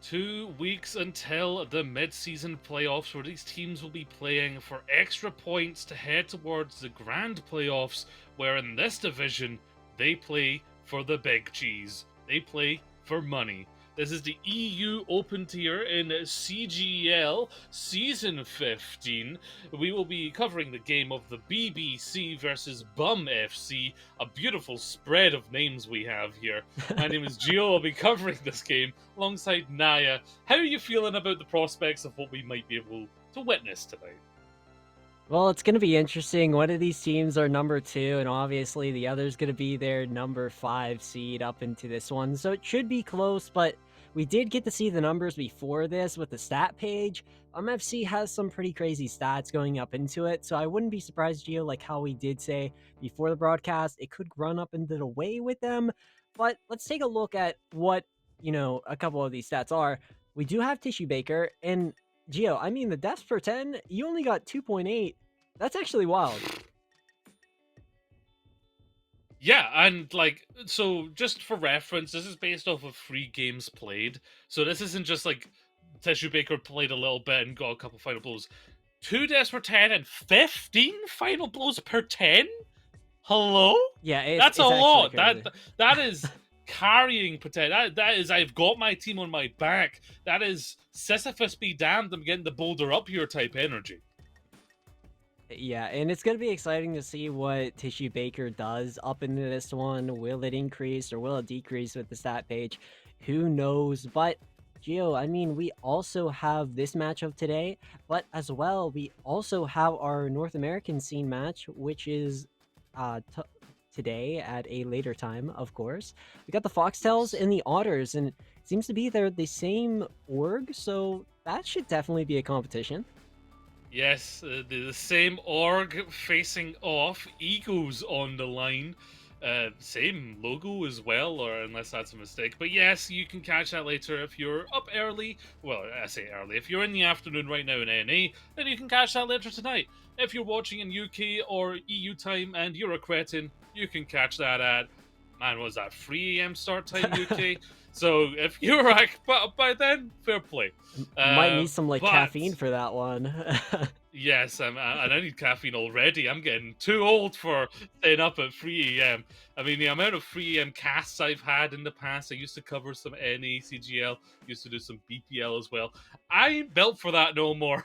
2 weeks until the mid-season playoffs, where these teams will be playing for extra points to head towards the grand playoffs, where in this division, they play for the big cheese. They play for money. This is the EU Open tier in CGL Season 15. We will be covering the game of the BBC versus Bum FC, a beautiful spread of names we have here. My name is Gio. I'll be covering this game alongside Nyah. How are you feeling about the prospects of what we might be able to witness tonight? Well, it's going to be interesting. One of these teams are number 2, and obviously the other's going to be their number 5 seed up into this one. So it should be close, but we did get to see the numbers before this with the stat page. FC has some pretty crazy stats going up into it, so I wouldn't be surprised, Gio, like how we did say before the broadcast, it could run up into the way with them. But let's take a look at what, a couple of these stats are. We do have Tissue Baker, and Gio, I mean, the deaths per 10, you only got 2.8. That's actually wild. Yeah, and so just for reference, this is based off of 3 games played. So this isn't just like Tissue Baker played a little bit and got a couple final blows. 2 deaths per 10 and 15 final blows per 10? Hello? Yeah, That's a it's actually lot. crazy. That is carrying potential. That is, I've got my team on my back. That is Sisyphus be damned, I'm getting the boulder up here type energy. Yeah, and it's going to be exciting to see what Tissue Baker does up into this one. Will it increase or will it decrease with the stat page? Who knows? But, Gio, I mean, we also have this matchup today, but as well, we also have our North American scene match, which is today at a later time, of course. We got the Foxtails Yes. and the Otters, and it seems to be they're the same org, so that should definitely be a competition. Yes, the same org facing off, egos on the line. Same logo as well, or unless that's a mistake. But yes, you can catch that later if you're up early. Well, I say early. If you're in the afternoon right now in NA, then you can catch that later tonight. If you're watching in UK or EU time and you're a cretin, you can catch that at, man, what was that, 3 a.m. start time UK? So if you're like, but by then, fair play. Might need some like But caffeine for that one. yes, and I need caffeine already. I'm getting too old for staying up at 3 a.m. I mean, the amount of 3 a.m. casts I've had in the past, I used to cover some NA, CGL, used to do some BPL as well. I ain't built for that no more.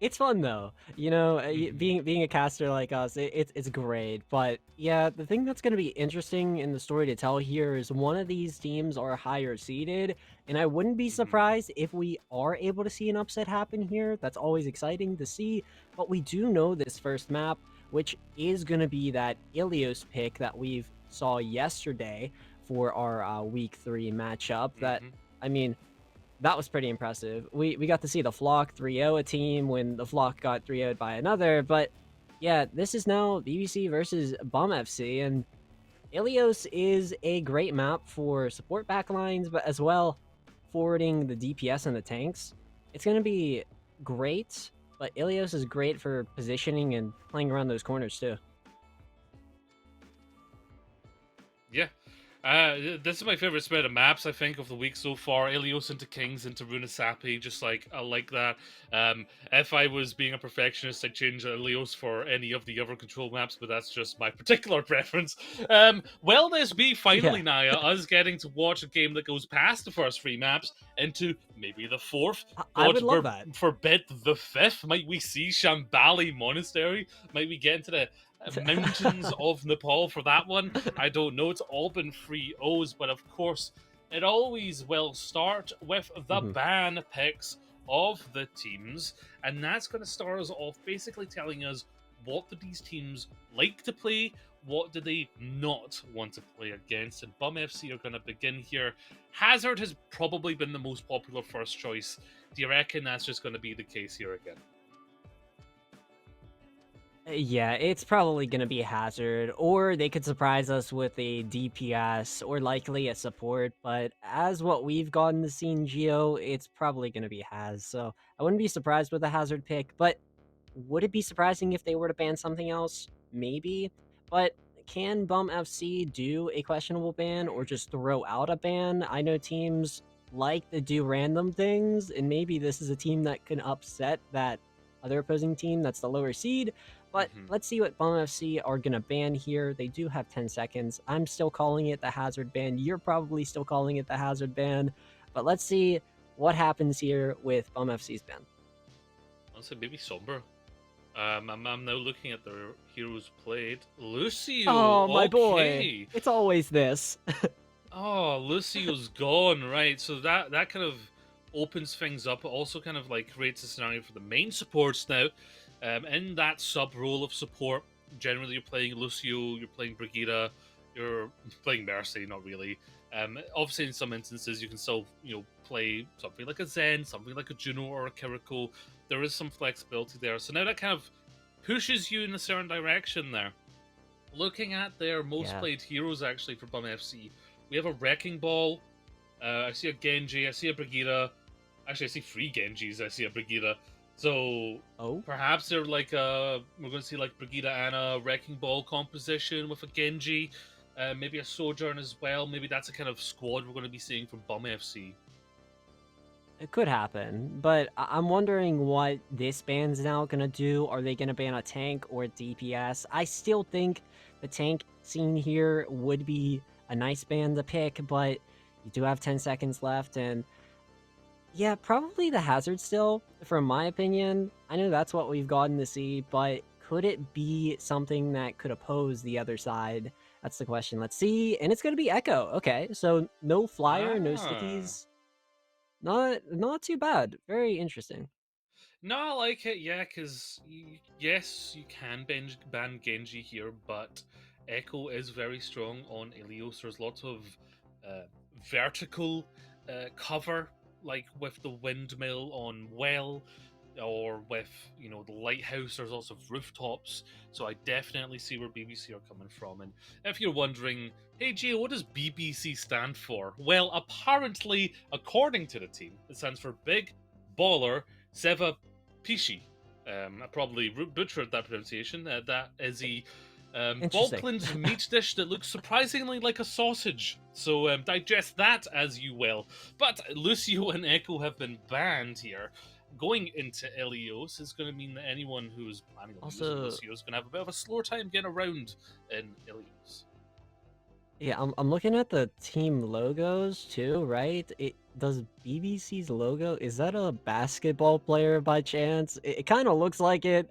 It's fun though, Mhm. being a caster like us, it's great. But yeah, the thing that's going to be interesting in the story to tell here is one of these teams are higher seeded, and I wouldn't be Mhm. surprised if we are able to see an upset happen here. That's always exciting to see. But we do know this first map, which is going to be that Ilios pick that we've saw yesterday for our week 3 matchup. That, Mhm. I mean, that was pretty impressive. We got to see the Flock 3-0 a team when the Flock got 3-0'd by another, but yeah, this is now BBC versus Bum FC, and Ilios is a great map for support backlines, but as well forwarding the DPS and the tanks. It's going to be great, but Ilios is great for positioning and playing around those corners too. Yeah. This is my favorite spread of maps, I think, of the week so far. Ilios into Kings into Runasapi, just like I like that. If I was being a perfectionist, I'd change Ilios for any of the other control maps, but that's just my particular preference. Will this be Yeah, finally, Naya, us getting to watch a game that goes past the first 3 maps into maybe the fourth? I God would love that. forbid the fifth. Might we see Shambali Monastery? Might we get into the mountains of Nepal for that one? I don't know. It's all been 3-0s, but of course, it always will start with the Mhm. ban picks of the teams, and that's going to start us off basically telling us what do these teams like to play, what do they not want to play against, and Bum FC are going to begin here. Hazard has probably been the most popular first choice. Do you reckon that's just going to be the case here again? Yeah, it's probably going to be Hazard, or they could surprise us with a DPS, or likely a support. But as what we've gotten to see Geo, it's probably going to be Haz. So I wouldn't be surprised with a Hazard pick. But would it be surprising if they were to ban something else? Maybe. But can Bum FC do a questionable ban or just throw out a ban? I know teams like to do random things, and maybe this is a team that can upset that other opposing team that's the lower seed. But Hmm. let's see what Bum FC are going to ban here. They do have 10 seconds. I'm still calling it the hazard ban. You're probably still calling it the hazard ban. But let's see what happens here with Bum FC's ban. Honestly, maybe Somber. I'm now looking at their heroes played. Oh, Lucio, my boy. okay. It's always this. Oh, Lucio's gone, right? So that kind of opens things up. It also kind of like creates a scenario for the main supports now. In that sub role of support, generally you're playing Lucio, you're playing Brigida, you're playing Mercy, not really. Obviously, in some instances, you can still play something like a Zen, something like a Juno or a Kiriko. There is some flexibility there. So now that kind of pushes you in a certain direction there. Looking at their most Yeah. played heroes actually for Bum FC, we have a Wrecking Ball. I see a Genji. I see a Brigida. Actually, I see three Genjis. I see a Brigida. So Oh? perhaps they're like we're going to see like Brigida and a Wrecking Ball composition with a Genji, maybe a Sojourn as well. Maybe that's a kind of squad we're going to be seeing from Bum FC. It could happen, but I'm wondering what this ban's now gonna do. Are they gonna ban a tank or a DPS? I still think the tank scene here would be a nice ban to pick, but you do have 10 seconds left, and yeah, probably the hazard still, from my opinion. I know that's what we've gotten to see, but could it be something that could oppose the other side? That's the question. Let's see. And it's going to be Echo. Okay, so no flyer, no Ah. stickies. Not too bad. Very interesting. No, I like it, yeah, because yes, you can ban Genji here, but Echo is very strong on Ilios. There's lots of uh, vertical cover, like with the windmill on Well, or with the lighthouse. There's lots of rooftops, so I definitely see where BBC are coming from. And if you're wondering, hey Gio, what does BBC stand for? Well, apparently, according to the team, it stands for Big Baller Seva Pishi. I probably butchered that pronunciation. That is a Interesting. Balkland's meat dish that looks surprisingly like a sausage. So digest that as you will. But Lucio and Echo have been banned here. Going into Ilios is going to mean that anyone who's planning on using Also, Lucio is going to have a bit of a slower time getting around in Ilios. yeah, I'm looking at the team logos too, right? It does BBC's logo. Is that a basketball player by chance? It kind of looks like it.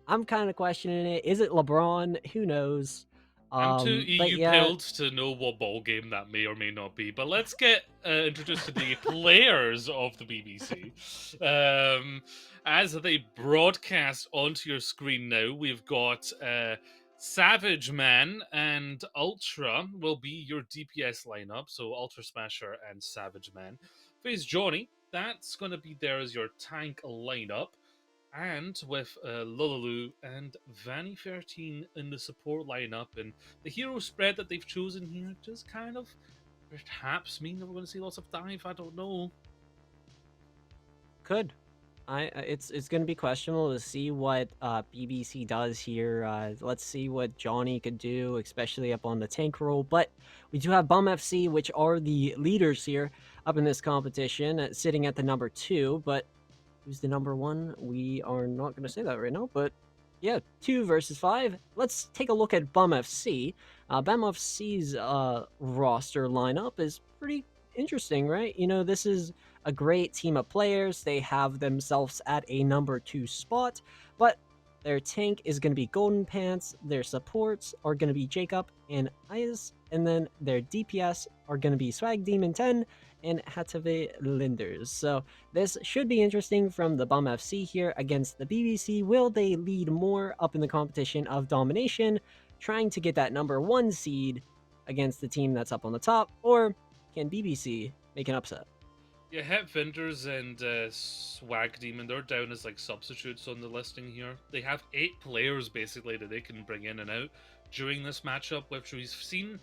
I'm kind of questioning it. Is it LeBron? Who knows? I'm too But EU yeah, pilled to know what ball game that may or may not be. But let's get introduced to the players of the BBC. As they broadcast onto your screen now, we've got Savage Man and Ultra will be your DPS lineup. So Ultra Smasher and Savage Man. Face Johnny, that's going to be there as your tank lineup, and with Lulalu and Vanny 13 in the support lineup. And the hero spread that they've chosen here does kind of perhaps mean that we're going to see lots of dive. I don't know. could. It's gonna be questionable to see what BBC does here. Let's see what Johnny could do, especially up on the tank role. But we do have Bum FC, which are the leaders here up in this competition, sitting at the number 2. But who's the number 1? We are not gonna say that right now. But yeah, 2 versus 5. Let's take a look at Bum FC. Bum FC's roster lineup is pretty interesting, right? You know, this is a great team of players. They have themselves at a number 2 spot, but their tank is going to be Golden Pants, their supports are going to be Jacob and Ayaz, and then their DPS are going to be Swag Demon 10 and Hatave Linders. So this should be interesting from the Bum FC here against the BBC. Will they lead more up in the competition of domination, trying to get that number 1 seed against the team that's up on the top, or can BBC make an upset? Yeah, Het Vendors and Swag Demon, they're down as like substitutes on the listing here. They have 8 players basically that they can bring in and out during this matchup, which we've seen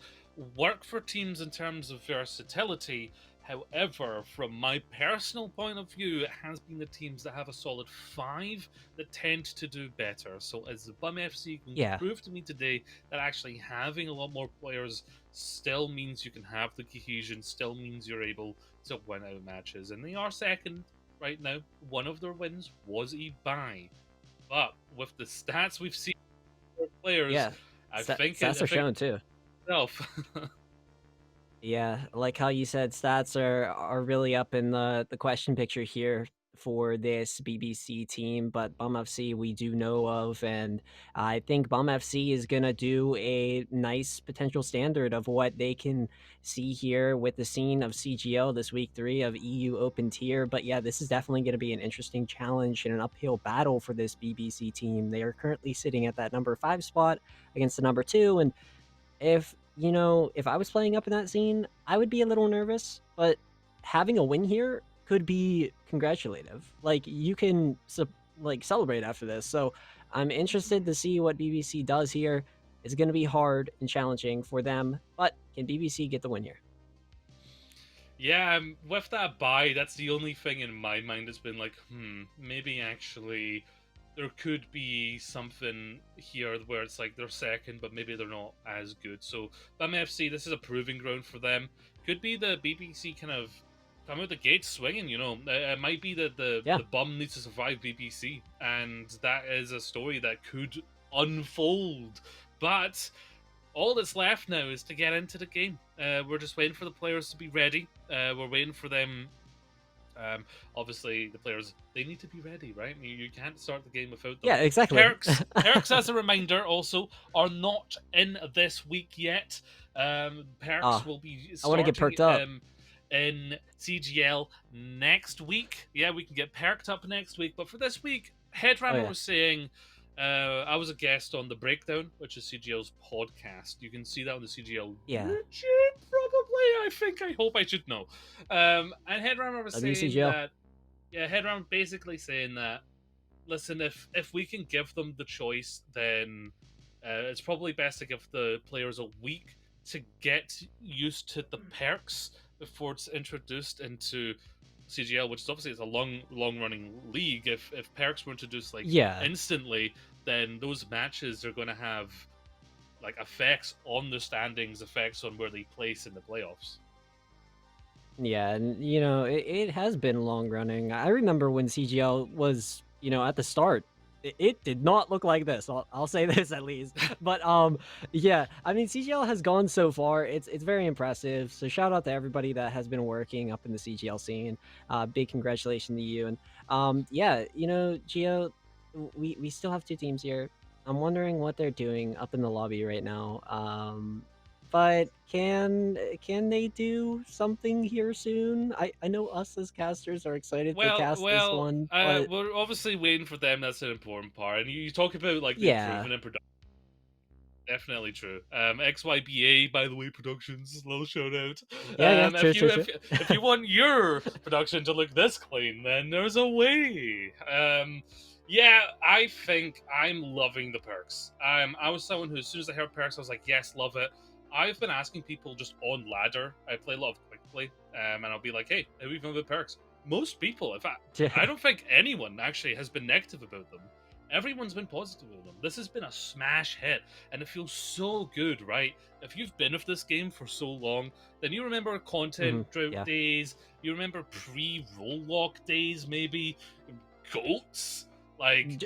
work for teams in terms of versatility. However, from my personal point of view, it has been the teams that have a solid 5 that tend to do better. So, as the Bum FC can Yeah. prove to me today that actually having a lot more players still means you can have the cohesion, still means you're able to win out matches. And they are second right now. One of their wins was a bye. But with the stats we've seen for players, Yeah. I think Stats I are think shown too. itself. Yeah, like how you said, stats are really up in the question picture here for this BBC team, but Bum FC we do know of, and I think Bum FC is gonna do a nice potential standard of what they can see here with the scene of CGL this week 3 of EU Open Tier. But yeah, this is definitely gonna be an interesting challenge and an uphill battle for this BBC team. They are currently sitting at that number 5 spot against the number 2, and if I was playing up in that scene, I would be a little nervous, but having a win here could be congratulative. Like you can celebrate after this. So I'm interested to see what BBC does here. It's going to be hard and challenging for them, but can BBC get the win here? Yeah, with that buy, that's the only thing in my mind that's been like, maybe actually there could be something here where it's like they're second, but maybe they're not as good. So, Bum FC, this is a proving ground for them. Could be the BBC kind of come out the gate swinging, It might be that Yeah. the Bum needs to survive BBC, and that is a story that could unfold. But all that's left now is to get into the game. We're just waiting for the players to be ready. We're waiting for them. Obviously, the players they need to be ready, right? You can't start the game without them. Yeah, exactly. Perks, as a reminder, also are not in this week yet. Perks will be I want to get starting perked up. in CGL next week. Yeah, we can get perked up next week. But for this week, Headrammer was saying I was a guest on The Breakdown, which is CGL's podcast. You can see that on the CGL YouTube, probably. I hope I should know. And Headrammer was saying that, Headrammer basically saying that, listen, if we can give them the choice, then it's probably best to give the players a week to get used to the perks before it's introduced into CGL, which is obviously it's a long running league. If perks were introduced instantly, then those matches are going to have like effects on the standings, effects on where they place in the playoffs. Yeah, and it has been long running. I remember when CGL was at the start, it did not look like this. I'll say this at least. But yeah, I mean CGL has gone so far. It's very impressive. So shout out to everybody that has been working up in the CGL scene. Big congratulations to you. And yeah, Geo, we still have 2 teams here. I'm wondering what they're doing up in the lobby right now. But can they do something here soon? I know us as casters are excited to cast this one. But we're obviously waiting for them. That's an important part. And you talk about like the improvement in production. Definitely true. XYBA, by the way, Productions, little shout out. If you want your production to look this clean, then there's a way. Yeah, I think I'm loving the perks. I was someone who, as soon as I heard perks, I was like, yes, love it. I've been asking people just on ladder. I play a lot of quick play, and I'll be like, hey, how are you feeling about perks? Most people, in fact, I don't think anyone actually has been negative about them. Everyone's been positive with them. This has been a smash hit, and it feels so good, right? If you've been with this game for so long, then you remember content drought days, you remember pre-roll lock days, maybe goats.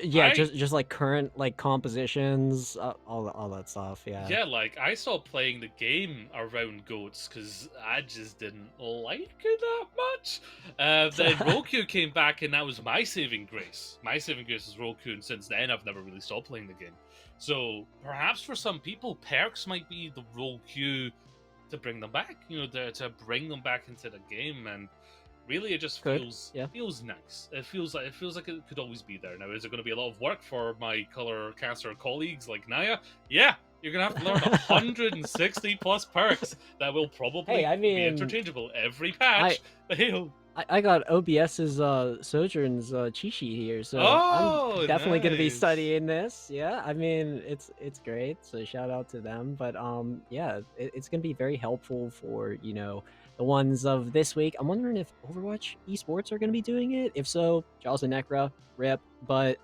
Just like current compositions, all that stuff. Yeah, like I stopped playing the game around goats because I just didn't like it that much. Then Roku came back, and that was my saving grace. My saving grace is Roku, and since then I've never really stopped playing the game. So perhaps for some people, perks might be the Roku to bring them back. To bring them back into the game. And really, it just feels nice. It feels like it could always be there. Now, is it going to be a lot of work for my color caster colleagues like Nyah? Yeah, you're going to have to learn 160 plus perks that will probably be interchangeable every patch. I got OBS's Sojourn's cheat sheet here, so I'm Oh, definitely gonna be nice. studying this. Yeah, I mean it's great, so shout out to them. But yeah, it's gonna be very helpful for the ones of this week. I'm wondering if Overwatch esports are gonna be doing it. If so, Jaws and Necra, rip. But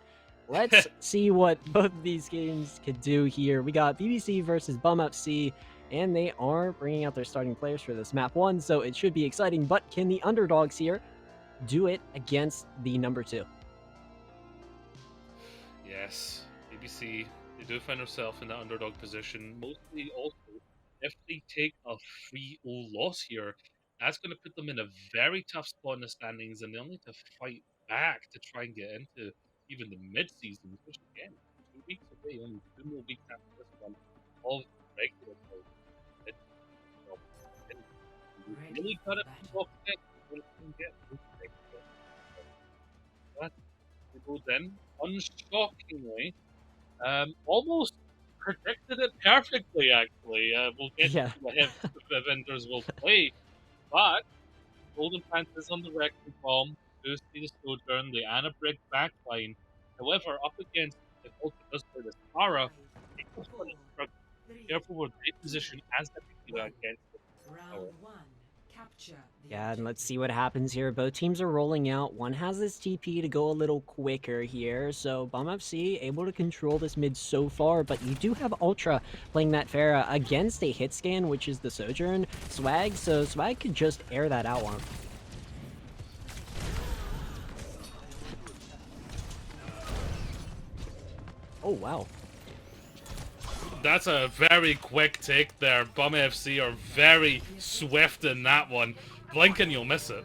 let's see what both of these games could do here. We got BBC versus Bum FC, and they are bringing out their starting players for this map one, so it should be exciting. But can the underdogs here do it against the number two? Yes, BBC, they do find themselves in that underdog position. Mostly also, if they take a 3-0 loss here, that's going to put them in a very tough spot in the standings, and they'll need to fight back to try and get into even the mid-season, which again, 2 weeks away, only 2 more weeks after this one, of regular play. It's, well, you really got to be confident when you get those regular. But we go then, unshockingly, almost predicted it perfectly, actually. We'll get Yeah. to what the vendors will play, but Golden Panthers on the wrecking bomb, do see the Sojourn, the Anna Brig backline. However, up against the Ultra does play the Spara, they just want to struggle. Careful where they position as the tequila against the tower. Yeah, and let's see what happens here. Both teams are rolling out. One has this TP to go a little quicker here. So Bum FC able to control this mid so far, but you do have Ultra playing that Pharah against a hit scan, which is the Sojourn Swag. So Swag could just air that out one. Oh, wow. That's a very quick take there. Bum FC are very swift in that one. Blink and you'll miss it.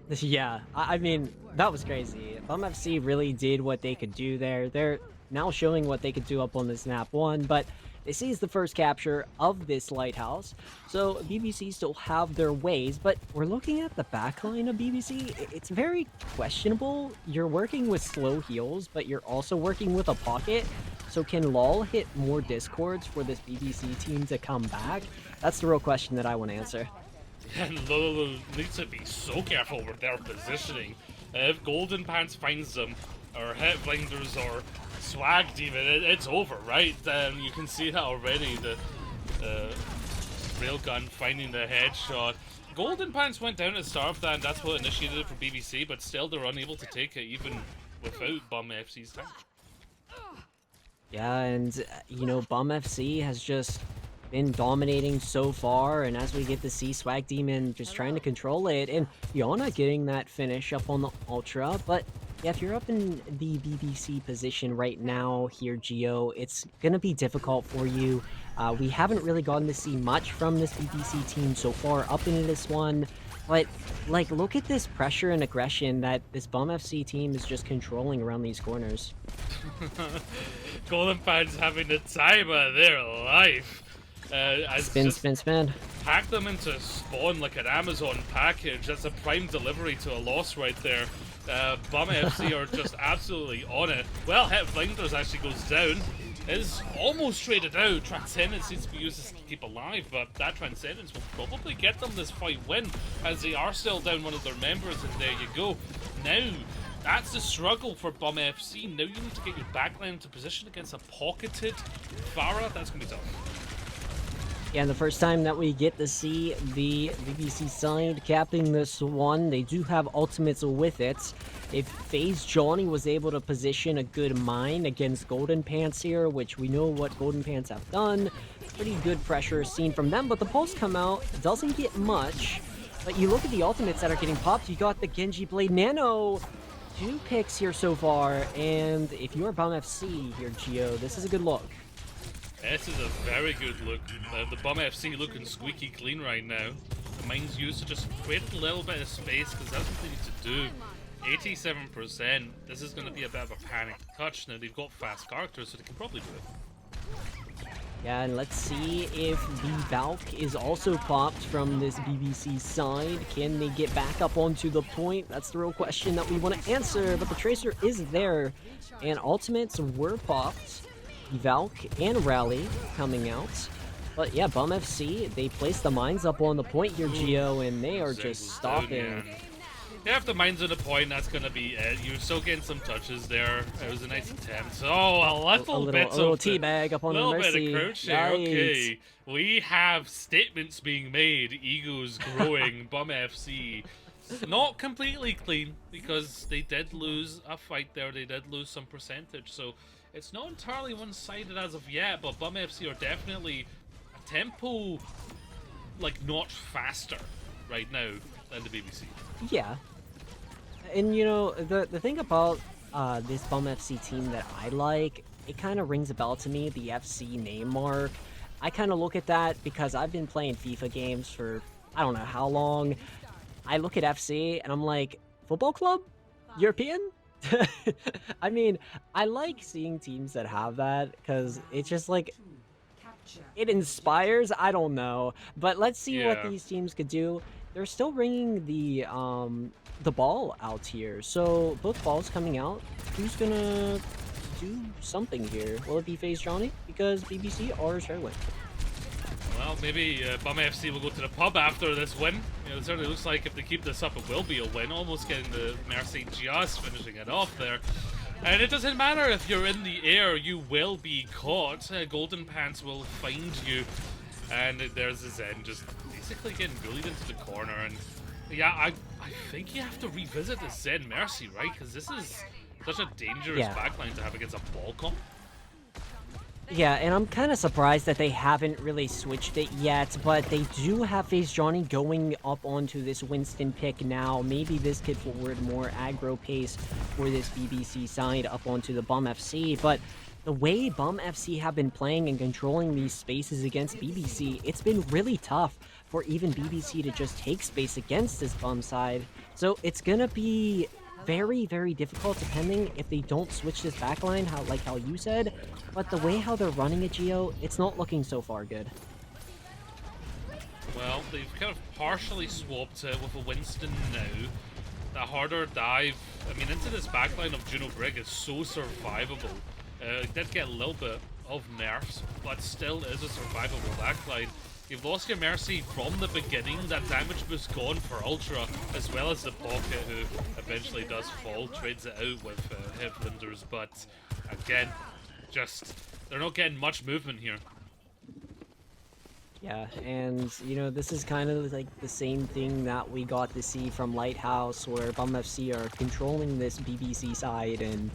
Yeah, I mean, that was crazy. Bum FC really did what they could do there. They're now showing what they could do up on this map one, but this is the first capture of this lighthouse. So BBC still have their ways, but we're looking at the backline of BBC. It's very questionable. You're working with slow heals, but you're also working with a pocket. So can LOL hit more discords for this BBC team to come back? That's the real question that I want to answer. And Lolo needs to be so careful with their positioning. If Golden Pants finds them, or Hit Blinders, or Swag Demon, it's over, right? You can see that already. The Railgun finding the headshot. Golden Pants went down at the start of that, and that's what initiated it for BBC, but still they're unable to take it, even without Bum FC's tank. Yeah, and Bum FC has just been dominating so far, and as we get to see Swag Demon just trying to control it, and Yana getting that finish up on the Ultra, but yeah, if you're up in the BBC position right now here, Geo, it's gonna be difficult for you. We haven't really gotten to see much from this BBC team so far up into this one, but like, look at this pressure and aggression that this Bum FC team is just controlling around these corners. Golden Pants having the time of their life. Spin. Pack them into spawn like an Amazon package. That's a prime delivery to a loss right there. Bum FC are just absolutely on it. Well, Hit Blinders actually goes down. Is almost traded out. Transcendence needs to be used to keep alive, but that Transcendence will probably get them this fight win, as they are still down one of their members, and there you go. Now, that's the struggle for Bum FC. Now you need to get your backline into position against a pocketed Pharah. That's going to be tough. Yeah, and the first time that we get to see the BBC side capping this one, they do have ultimates with it. If FaZe Johnny was able to position a good mine against Golden Pants here, which we know what Golden Pants have done, pretty good pressure seen from them, but the pulse come out, doesn't get much. But you look at the ultimates that are getting popped, you got the Genji Blade Nano. 2 picks here so far, and if you're Bum FC here, Geo, this is a good look. This is a very good look. The Bum FC looking squeaky clean right now. The mine's used to just create a little bit of space, because that's what they need to do. 87%. This is going to be a bit of a panic touch. Now they've got fast characters, so they can probably do it. Yeah, and let's see if the Valk is also popped from this BBC side. Can they get back up onto the point? That's the real question that we want to answer, but the Tracer is there, and ultimates were popped. Valk and Rally coming out. But yeah, Bum FC, they place the mines up on the point here, Geo, and they are Zen just goes stopping. down, yeah, if the mine's on the point, that's gonna be it. You're still getting some touches there. It was a nice attempt. Oh, a little bit A little of the, teabag up on the little bit Mercy. of crouch there. Yikes. Okay, we have statements being made. Egos growing. Bum FC, not completely clean because they did lose a fight there. They did lose some percentage, so it's not entirely one-sided as of yet. But Bum FC are definitely a tempo, like, notch faster right now than the BBC. Yeah. And you know, the thing about this Bum FC team that I like, it kind of rings a bell to me, the FC name mark. I kind of look at that because I've been playing FIFA games for I don't know how long. I look at FC and I'm like, football club? European? I mean, I like seeing teams that have that because it's just like it inspires. I don't know, but let's see what Yeah. these teams could do. They're still bringing the ball out here, so both balls coming out. Who's gonna do something here? Will it be FaZe Johnny? Because BBC are struggling. Well, maybe Bum FC will go to the pub after this win. You know, it certainly looks like if they keep this up, it will be a win. Almost getting the Mercy just finishing it off there. And it doesn't matter if you're in the air, you will be caught. Golden Pants will find you. And there's Zen just basically getting bullied into the corner. And yeah, I think you have to revisit the Zen Mercy, right? Because this is such a dangerous backline to have against a ball comp. Yeah, and I'm kind of surprised that they haven't really switched it yet, but they do have FaZe Johnny going up onto this Winston pick now. Maybe this could forward more aggro pace for this BBC side up onto the Bum FC, but the way Bum FC have been playing and controlling these spaces against BBC, it's been really tough for even BBC to just take space against this Bum side. So it's gonna be very, very difficult depending if they don't switch this backline, how you said. But the way how they're running it, Geo, it's not looking so far good. Well, they've kind of partially swapped it with a Winston now. The harder dive, I mean, into this backline of Juno Brig is so survivable. It did get a little bit of nerfs, but still is a survivable backline. You've lost your Mercy from the beginning, that damage boost gone for Ultra, as well as the Pocket, who eventually does fall, trades it out with Headlanders, but again, just, they're not getting much movement here. Yeah, and you know, this is kind of like the same thing that we got to see from Lighthouse, where Bum FC are controlling this BBC side, and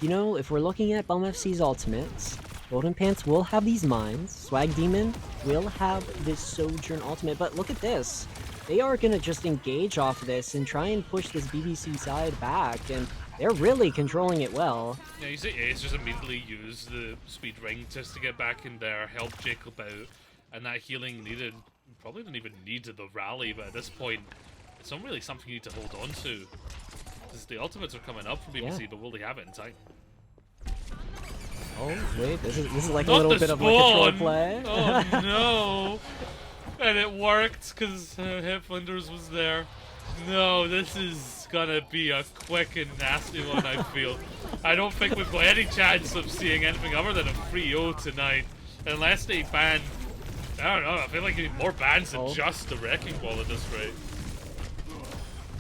you know, if we're looking at Bum FC's ultimates, Golden Pants will have these mines, Swag Demon will have this Sojourn ultimate, but look at this. They are going to just engage off this and try and push this BBC side back, and they're really controlling it well. Yeah, you see Ace just immediately use the speed ring just to get back in there, help Jacob out, and that healing needed, probably didn't even need the rally, but at this point, it's not really something you need to hold on to. Because the ultimates are coming up from BBC, but will they have it in time? Oh, wait, this is like Not a little bit of like a troll play. Oh no! And it worked because Headlanders was there. No, this is gonna be a quick and nasty one, I feel. I don't think we've got any chance of seeing anything other than a 3-0 tonight. Unless they ban, I don't know, I feel like you need more bans than just the Wrecking Ball at this rate.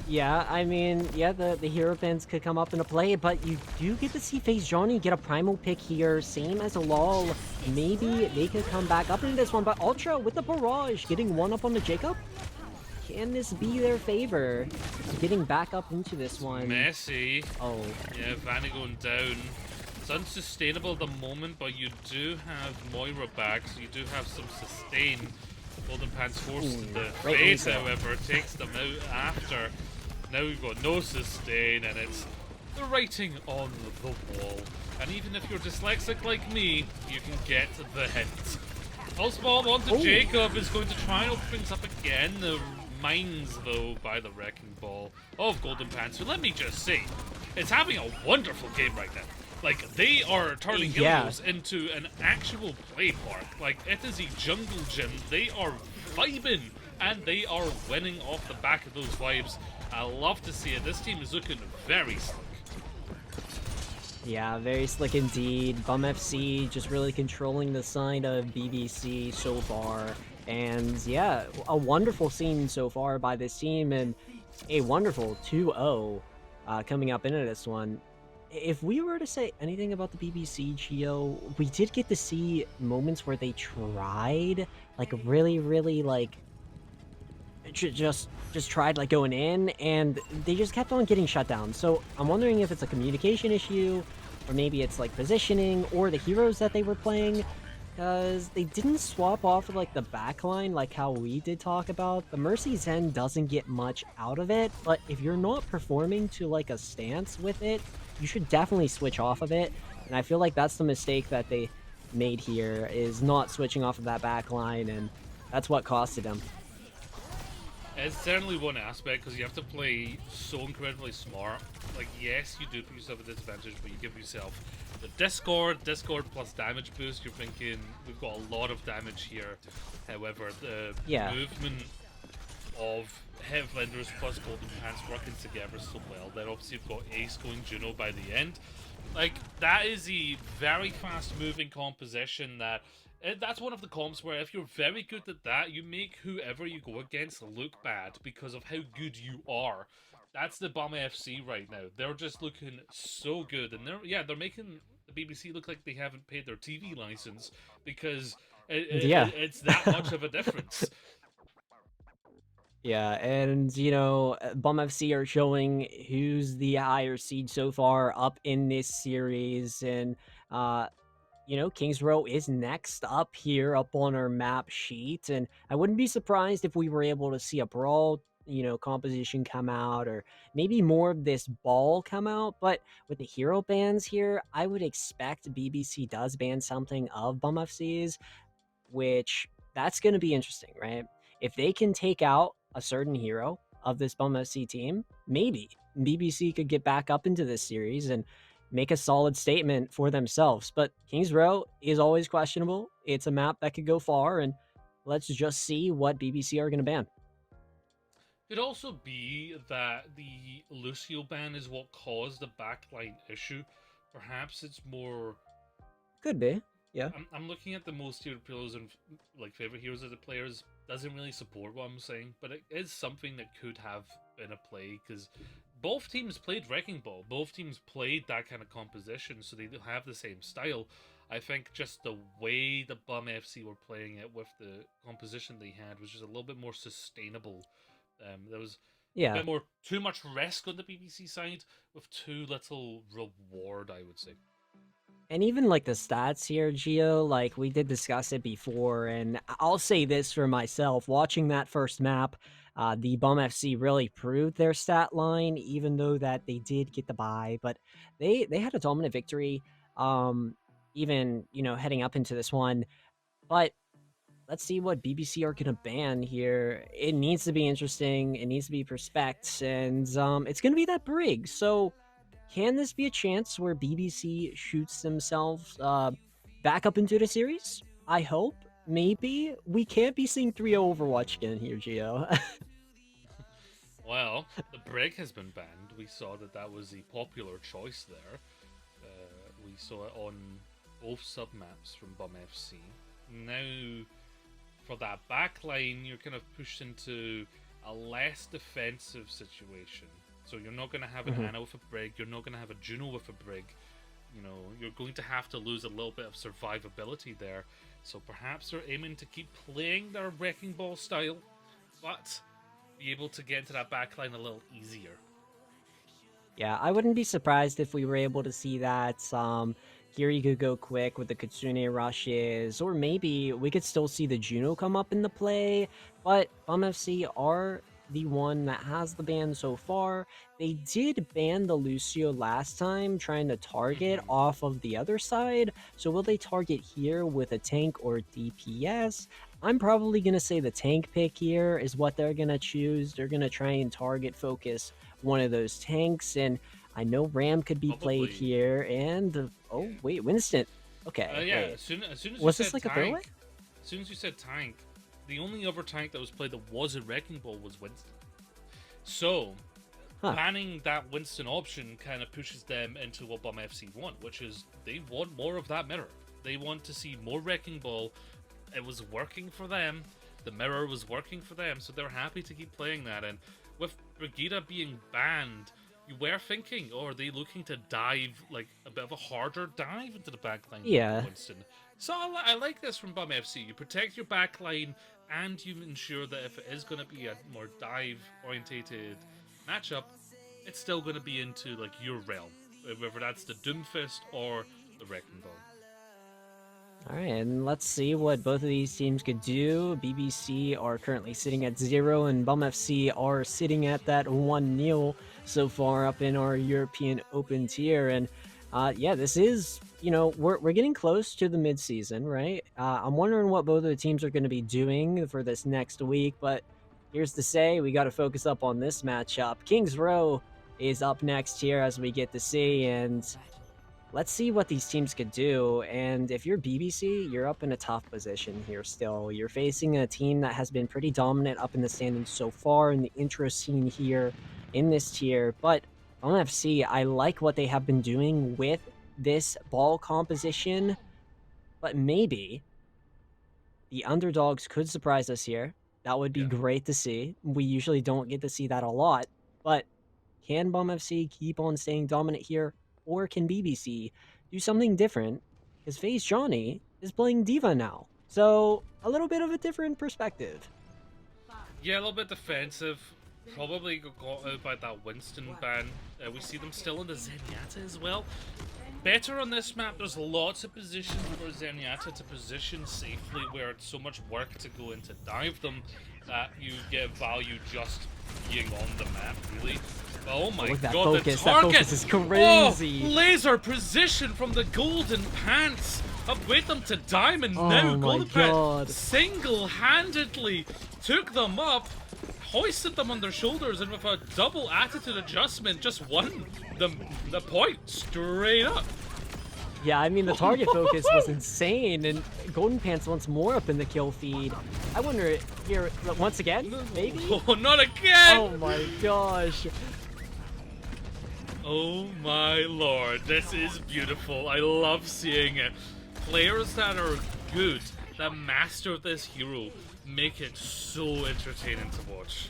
Yeah, I mean, yeah, the hero bans could come up into play, but you do get to see FaZe Johnny get a primal pick here, same as a LOL. Maybe they could come back up into this one, but Ultra with the barrage, getting one up on the Jacob. Can this be their favor? Getting back up into this one. Messy. Oh. Yeah, Vanny going down. It's unsustainable at the moment, but you do have Moira back, so you do have some sustain. Golden Pants forced the face, however, takes them out after. Now we've got no sustain, and it's the writing on the wall. And even if you're dyslexic like me, you can get the hint. Pulse Bomb onto Jacob is going to try and open things up again. The mines, though, by the Wrecking Ball of Golden Pants, who, let me just say, it's having a wonderful game right now. Like, they are turning Helios into an actual play park. Like, it is a jungle gym. They are vibing, and they are winning off the back of those vibes. I love to see it. This team is looking very slick. Yeah, very slick indeed. Bum FC just really controlling the side of BBC so far. And yeah, a wonderful scene so far by this team and a wonderful 2-0 coming up into this one. If we were to say anything about the BBC, Geo, we did get to see moments where they tried, like really, really like just tried like going in and they just kept on getting shut down. So I'm wondering if it's a communication issue or maybe it's like positioning or the heroes that they were playing because they didn't swap off of like the backline like how we did talk about. The Mercy Zen doesn't get much out of it, but if you're not performing to like a stance with it, you should definitely switch off of it. And I feel like that's the mistake that they made here is not switching off of that backline and that's what costed them. It's certainly one aspect because you have to play so incredibly smart. Like, yes, you do put yourself at a disadvantage, but you give yourself the Discord plus damage boost. You're thinking we've got a lot of damage here. However, the Yeah. movement of Headblenders plus Golden Pants working together so well. Then obviously you've got Ace going Juno by the end. Like, that is a very fast moving composition that that's one of the comps where if you're very good at that, you make whoever you go against look bad because of how good you are. That's the Bum FC right now. They're just looking so good, and they're making the BBC look like they haven't paid their TV license because Yeah. it's that much of a difference. Yeah, and Bum FC are showing who's the higher seed so far up in this series, and Kings Row is next up here up on our map sheet, and I wouldn't be surprised if we were able to see a brawl, composition come out, or maybe more of this ball come out. But with the hero bans here, I would expect BBC does ban something of Bum FC's, which that's going to be interesting, right? If they can take out a certain hero of this Bum FC team, maybe BBC could get back up into this series and make a solid statement for themselves. But Kings Row is always questionable. It's a map that could go far, and let's just see what BBC are going to ban. Could also be that the Lucio ban is what caused the backline issue. Perhaps it's more. Could be, yeah. I'm looking at the most hero pillars and like favorite heroes of the players. Doesn't really support what I'm saying, but it is something that could have been a play because both teams played Wrecking Ball. Both teams played that kind of composition, so they have the same style. I think just the way the Bum FC were playing it with the composition they had was just a little bit more sustainable. There was a Yeah. bit more, too much risk on the BBC side with too little reward, I would say. And even like the stats here, Geo, like we did discuss it before, and I'll say this for myself: watching that first map, the Bum FC really proved their stat line, even though that they did get the bye, but they had a dominant victory. Even heading up into this one, but let's see what BBC are gonna ban here. It needs to be interesting. It needs to be Perspect, and it's gonna be that Brig. So can this be a chance where BBC shoots themselves back up into the series? I hope. Maybe. We can't be seeing 3-0 Overwatch again here, Geo. Well, the Brig has been banned. We saw that that was a popular choice there. We saw it on both submaps from Bum FC. Now, for that backline, you're kind of pushed into a less defensive situation. So you're not going to have an Mhm. Ana with a Brig, you're not going to have a Juno with a Brig. You're going to have to lose a little bit of survivability there. So perhaps they're aiming to keep playing their Wrecking Ball style, but be able to get into that backline a little easier. Yeah, I wouldn't be surprised if we were able to see that. Kiri could go quick with the Kitsune rushes, or maybe we could still see the Juno come up into play. But Bum FC are the one that has the ban so far. They did ban the Lucio last time, trying to target Mm-hmm. off of the other side. So will they target here with a tank or DPS? I'm probably going to say the tank pick here is what they're going to choose. They're going to try and target focus one of those tanks, and I know Ram could be played Probably, here, and oh yeah. wait, Winston. Okay, Yeah, wait, as soon as you was this said like a throwaway? tank, as soon as you said tank, the only other tank that was played that was a Wrecking Ball was Winston. So, Huh. banning that Winston option kind of pushes them into what Bum FC want, which is they want more of that mirror. They want to see more Wrecking Ball. It was working for them. The mirror was working for them, so they're happy to keep playing that. And with Brigida being banned, you were thinking, oh, are they looking to dive, like, a bit of a harder dive into the backline Yeah. Winston? So I like this from Bum FC. You protect your backline, and you ensure that if it is going to be a more dive-orientated matchup, it's still going to be into, like, your realm. Whether that's the Doomfist or the Wrecking Ball. All right, and let's see what both of these teams could do. BBC are currently sitting at 0, and Bum FC are sitting at that 1-0 so far up in our European Open tier. And yeah, this is, we're getting close to the mid-season, right? I'm wondering what both of the teams are going to be doing for this next week, but here's to say we got to focus up on this matchup. Kings Row is up next here, as we get to see, and let's see what these teams could do. And if you're BBC, you're up in a tough position here still. You're facing a team that has been pretty dominant up in the standings so far in the intro scene here in this tier. But on FC, I like what they have been doing with this ball composition. But maybe the underdogs could surprise us here. That would be great to see. We usually don't get to see that a lot. But can Bum FC keep on staying dominant here? Or can BBC do something different? Because FaZe Johnny is playing Diva now. So, a little bit of a different perspective. Yeah, a little bit defensive. Probably got out by that Winston ban. We see them still in the Zenyatta as well. Better on this map, there's lots of positions for Zenyatta to position safely where it's so much work to go in to dive them that you get value just being on the map, really. Oh my god, focus. the target! That focus is crazy! Oh, laser position from the Golden Pants! Upgrade them to Diamond now! Golden Pants single-handedly took them up, hoisted them on their shoulders, and with a double attitude adjustment, just won the point straight up. Yeah, I mean, the target focus was insane, and Golden Pants once more up in the kill feed. I wonder, here, once again, maybe? Oh, not again! Oh my gosh. Oh my lord, this is beautiful. I love seeing it. Players that are good, that master this hero, make it so entertaining to watch.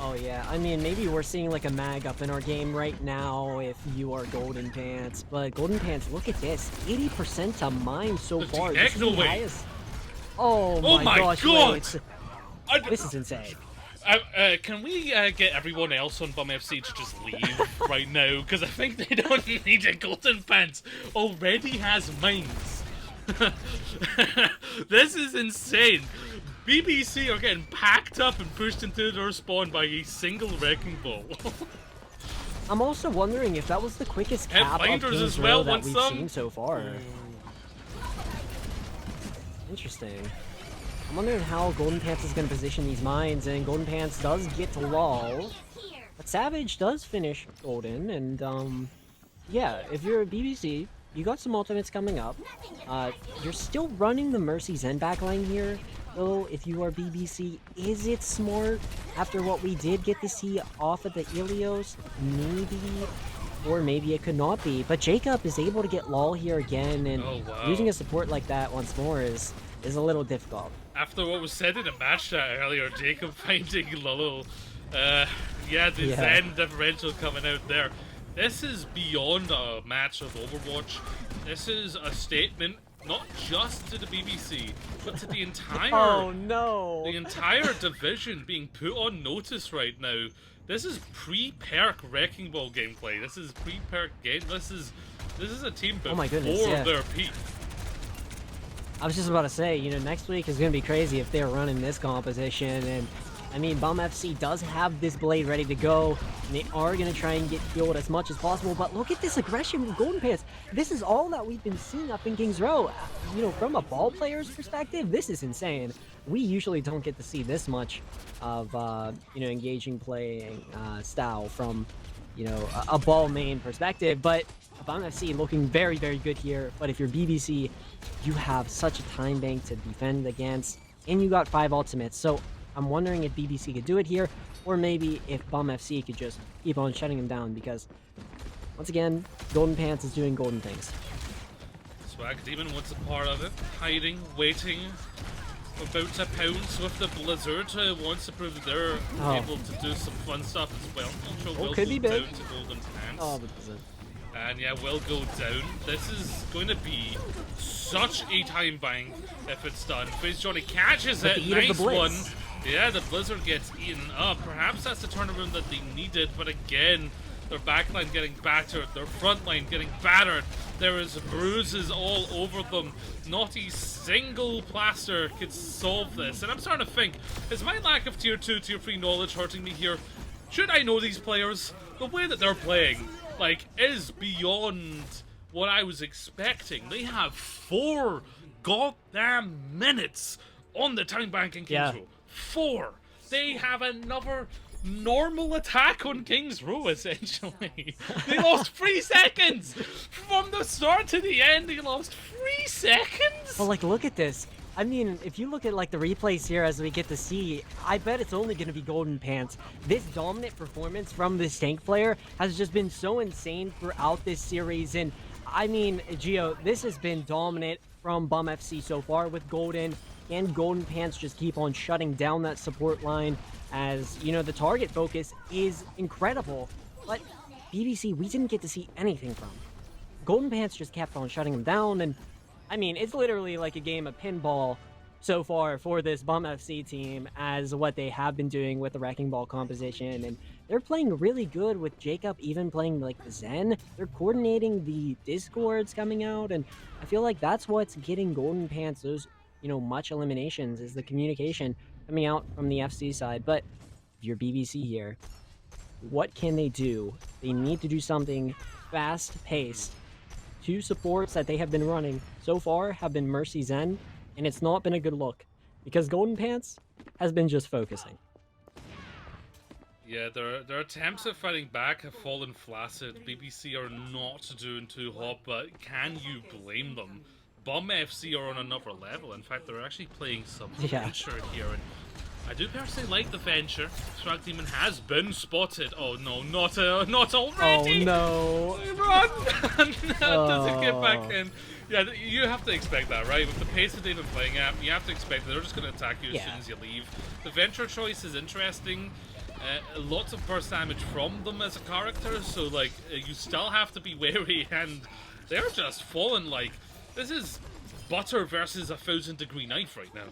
Oh yeah, I mean, maybe we're seeing like a mag up in our game right now if you are Golden Pants, but Golden Pants, look at this, 80% to mine so far. This is the highest. Oh my gosh, god! This is insane. Can we get everyone else on Bum FC to just leave right now? Because I think they don't need it. Golden Pants already has mines. This is insane. BBC are getting packed up and pushed into their spawn by a single Wrecking Ball. I'm also wondering if that was the quickest cap of Kings Row that we've seen so far. Interesting. I'm wondering how Golden Pants is going to position these mines, and Golden Pants does get to lull. But Savage does finish Golden, and yeah, if you're a BBC, you got some ultimates coming up. You're still running the Mercy Zen backline here, though. If you are BBC, is it smart after what we did get to see off of the Ilios? Maybe, or maybe it could not be. But Jacob is able to get lull here again, and using a support like that once more is a little difficult. After what was said in the match chat earlier, Jacob finding Lolo, yeah, the Zen differential coming out there. This is beyond a match of Overwatch. This is a statement not just to the BBC, but to the entire the entire division being put on notice right now. This is pre-perk Wrecking Ball gameplay. This is pre-perk game. This is a team before their peak. I was just about to say, next week is going to be crazy if they're running this composition. And, I mean, Bum FC does have this blade ready to go, and they are going to try and get killed as much as possible. But look at this aggression with Golden Pants. This is all that we've been seeing up in Kings Row. From a ball player's perspective, this is insane. We usually don't get to see this much of, engaging playing style from, a ball main perspective. But Bum FC looking very, very good here. But if you're BBC, you have such a time bank to defend against, and you got 5 ultimates. So I'm wondering if BBC could do it here, or maybe if Bum FC could just keep on shutting him down, because once again, Golden Pants is doing golden things. Swag Demon wants a part of it, hiding, waiting, about to pounce with the Blizzard, wants to prove that they're able to do some fun stuff as well. Will could be big. Down to Golden Pants. Oh, the Blizzard. And yeah, will go down. This is going to be such a time bank if it's done. Face Johnny catches it, nice one. Yeah, the Blizzard gets eaten up. Perhaps that's the turnaround that they needed, but again, their backline getting battered, their front line getting battered. There is bruises all over them. Not a single plaster could solve this. And I'm starting to think, is my lack of tier 2, tier 3 knowledge hurting me here? Should I know these players? The way that they're playing, like, is beyond what I was expecting. They have 4 goddamn minutes on the time banking Kings Row. 4. They have another normal attack on Kings Row, essentially. They lost 3 seconds! From the start to the end, they lost 3 seconds! Well, like, look at this. I mean, if you look at, like, the replays here as we get to see, I bet it's only going to be Golden Pants. This dominant performance from this tank player has just been so insane throughout this series, and I mean, Gio, this has been dominant from Bum FC so far with Golden, and Golden Pants just keep on shutting down that support line. As, you know, the target focus is incredible, but BBC, we didn't get to see anything from. Golden Pants just kept on shutting them down, and, I mean, it's literally like a game of pinball so far for this Bum FC team as what they have been doing with the Wrecking Ball composition, and they're playing really good with Jacob even playing, like, the Zen. They're coordinating the Discords coming out, and I feel like that's what's getting Golden Pants those, you know, much eliminations, is the communication coming out from the FC side. But if you're BBC here, what can they do? They need to do something fast-paced. 2 supports that they have been running so far have been Mercy Zen, and it's not been a good look, because Golden Pants has been just focusing. Yeah, their attempts at fighting back have fallen flaccid. BBC are not doing too hot, but can you blame them? Bum FC are on another level. In fact, they're actually playing some Venture here, and I do personally like the Venture. Swag Demon has been spotted. Oh no, not already! Oh no! Run! Doesn't get back in. Yeah, you have to expect that, right? With the pace that they've been playing at, you have to expect that they're just going to attack you as soon as you leave. The Venture choice is interesting. Lots of burst damage from them as a character, so like you still have to be wary, and they're just falling like. This is butter versus a 1,000-degree knife right now.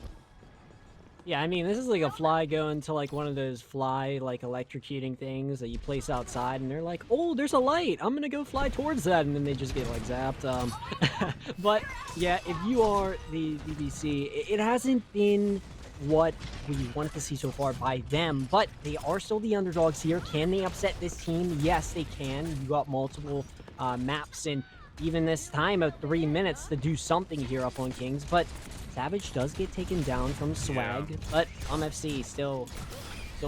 Yeah, I mean, this is like a fly going to like one of those fly, like, electrocuting things that you place outside, and they're like, oh, there's a light, I'm gonna go fly towards that, and then they just get, like, zapped. But, yeah, if you are the BBC, it hasn't been what we wanted to see so far by them, but they are still the underdogs here. Can they upset this team? Yes, they can. You got multiple maps, and even this time of 3 minutes to do something here up on Kings, but Savage does get taken down from Swag, but FC still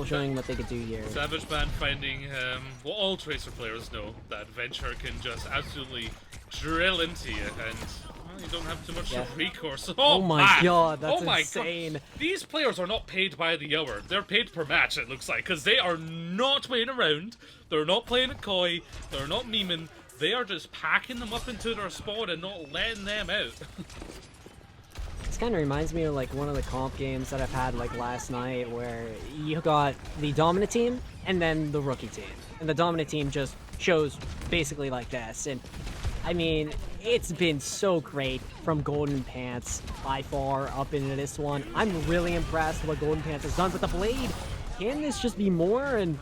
showing what they could do here. Savage Man finding, well, all Tracer players know that Venture can just absolutely drill into you, and well, you don't have too much recourse. Oh my god, that's insane. God. These players are not paid by the hour. They're paid per match, it looks like, because they are not playing around. They're not playing it coy. They're not memeing. They are just packing them up into their spawn and not letting them out. This kind of reminds me of like one of the comp games that I've had like last night, where you got the dominant team and then the rookie team. And the dominant team just shows basically like this. And I mean, it's been so great from Golden Pants by far up into this one. I'm really impressed with what Golden Pants has done with the Blade. Can this just be more? And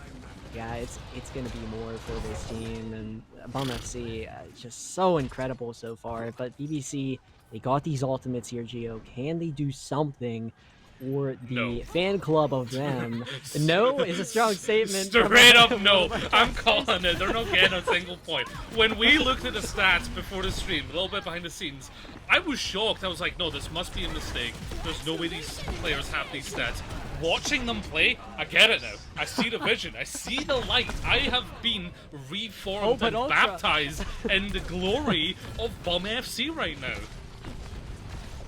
yeah, it's gonna be more for this team, and Bum FC just so incredible so far. But BBC, they got these ultimates here, Gio. Can they do something for the fan club of them? No is a strong statement. Straight up no. I'm calling it. They're not getting a single point. When we looked at the stats before the stream, a little bit behind the scenes, I was shocked. I was like, no, this must be a mistake. There's no way these players have these stats. Watching them play, I get it now. I see the vision. I see the light. I have been reformed and baptized in the glory of Bum FC right now.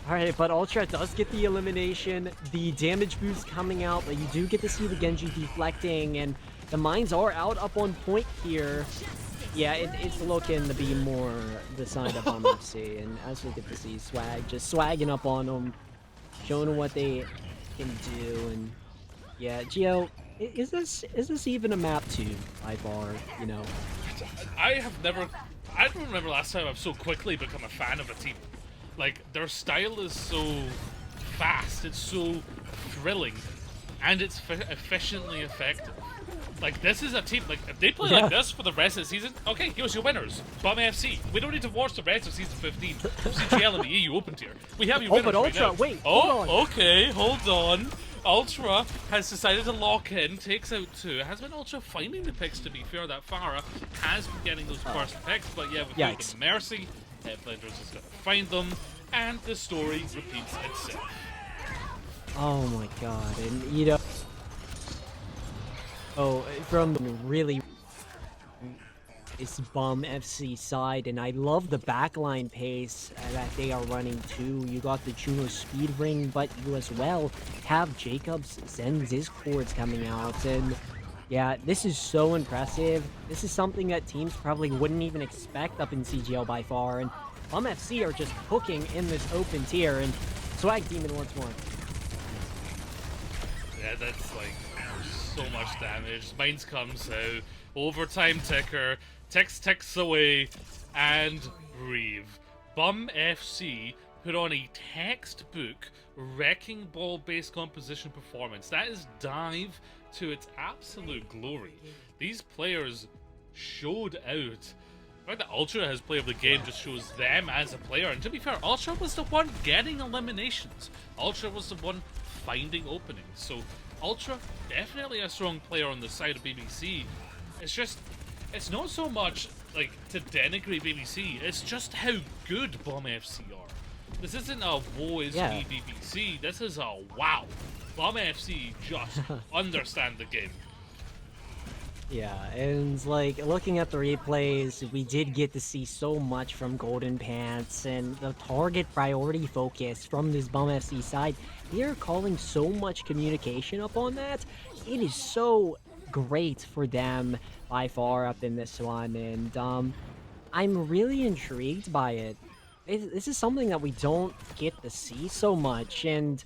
Alright, but Ultra does get the elimination, the damage boost coming out, but you do get to see the Genji deflecting, and the mines are out up on point here. Yeah, it's looking to be more the side of FC, and as we get to see Swag just swagging up on them, showing them what they can do, and yeah, Geo, is this even a map 2 by far, you know? I don't remember last time I've so quickly become a fan of a team. Like, their style is so fast, it's so thrilling, and it's efficiently effective. Like, this is a team, like, if they play like this for the rest of the season, okay, here's your winners. Bum FC. We don't need to watch the rest of Season 15 of CGL and the EU Open tier. We have your winners but Ultra, right now. wait, hold on. Okay, hold on. Ultra has decided to lock in, takes out 2. It has been Ultra finding the picks, to be fair, that Farah has been getting those first picks, but yeah, without the Mercy, Blenders is going to find them, and the story repeats itself. Oh my god, and you know... Oh, from really is Bum FC side, and I love the backline pace that they are running too. You got the Juno speed ring, but you as well have Jacob's Zen's Discords coming out, and yeah, this is so impressive. This is something that teams probably wouldn't even expect up in CGL by far, and Bum FC are just cooking in this open tier, and Swag Demon once more. Yeah, that's like so much damage. Mines comes out, overtime ticker, ticks away, and breathe. Bum FC put on a textbook wrecking ball based composition performance. That is dive to its absolute glory. These players showed out. The fact that Ultra has player of the game just shows them as a player, and to be fair, Ultra was the one getting eliminations. Ultra was the one finding openings, so Ultra, definitely a strong player on the side of BBC. It's just, it's not so much like to denigrate BBC, it's just how good Bum FC are. This isn't a woe is me BBC, this is a wow. Bum FC just understand the game. Yeah, and like looking at the replays, we did get to see so much from Golden Pants, and the target priority focus from this Bum FC side. They're calling so much communication up on that. It is so great for them by far up in this one, and I'm really intrigued by it. This is something that we don't get to see so much, and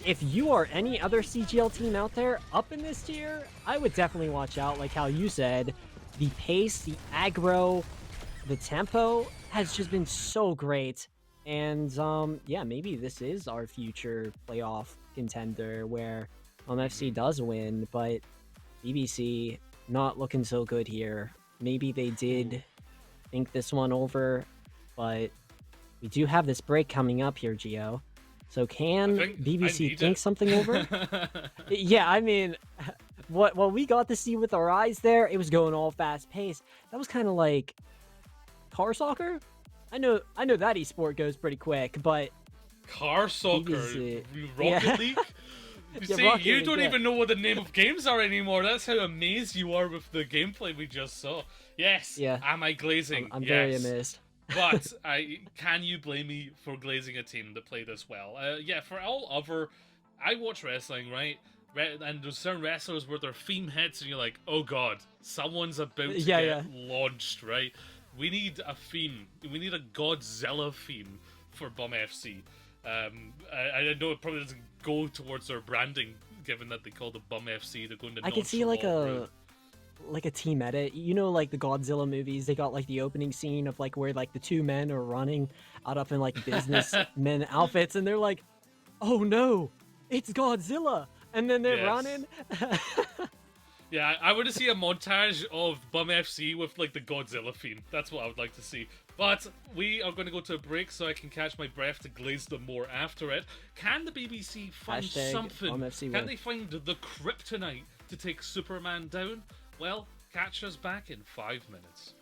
if you are any other CGL team out there up in this tier, I would definitely watch out. Like how you said, the pace, the aggro, the tempo has just been so great. And yeah, maybe this is our future playoff contender where FC does win, but BBC not looking so good here. Maybe they did think this one over, but we do have this break coming up here, Gio. So can BBC think something over? Yeah, I mean, what we got to see with our eyes there, it was going all fast paced. That was kind of like car soccer. I know that esport goes pretty quick, but car soccer, Rocket League. You see, you don't even know what the name of games are anymore. That's how amazed you are with the gameplay we just saw. Yes. Yeah. Am I glazing? I'm very amazed. But can you blame me for glazing a team that play this well? Yeah, for all other, I watch wrestling, right? And there's certain wrestlers where their theme hits, and you're like, oh god, someone's about to get launched, right? We need a theme. We need a Godzilla theme for Bum FC. I know it probably doesn't go towards their branding, given that they call the Bum FC. They're going to. I can see like a team edit, you know, like the Godzilla movies. They got like the opening scene of like where like the two men are running out up in like businessmen outfits, and they're like, "Oh no, it's Godzilla!" And then they're running. Yeah, I want to see a montage of Bum FC with like the Godzilla theme. That's what I would like to see. But we are going to go to a break so I can catch my breath to glaze them more after it. Can the BBC find something? Can they find the kryptonite to take Superman down? Well, catch us back in 5 minutes.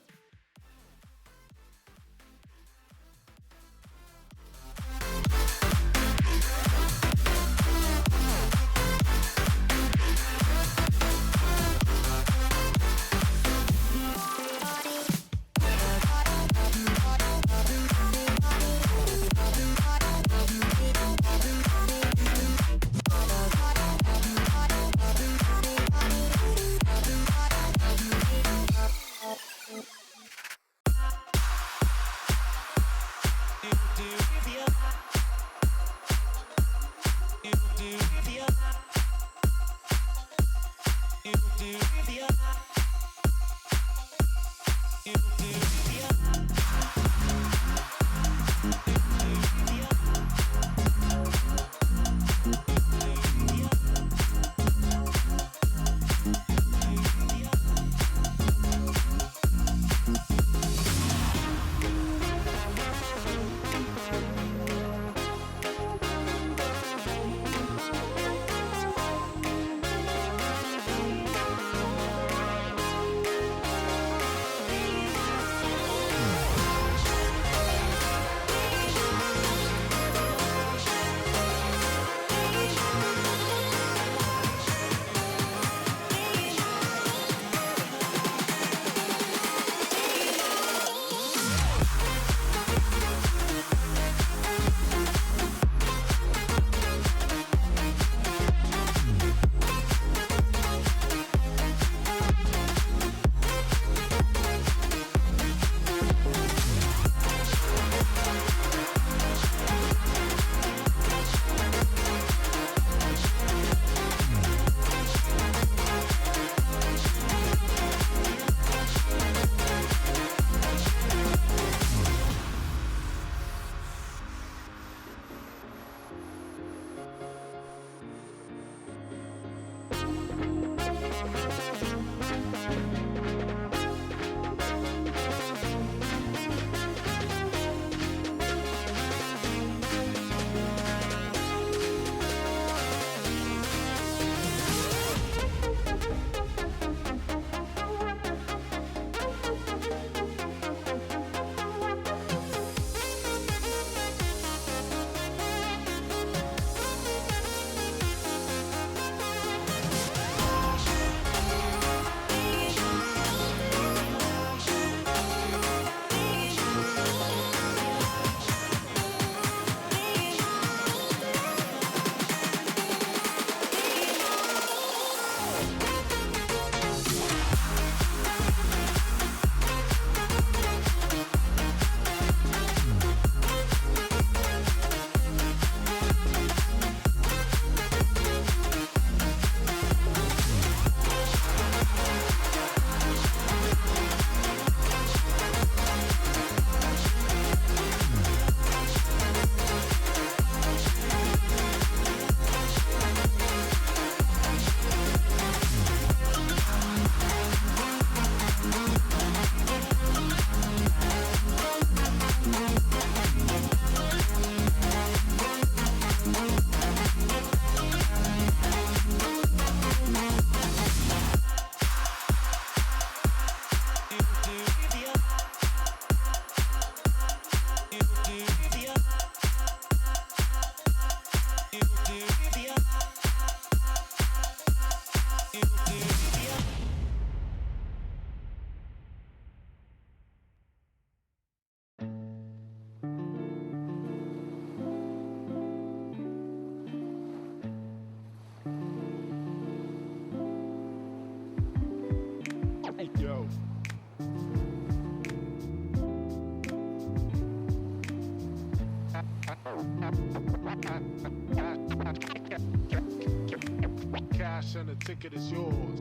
Cash and the ticket is yours.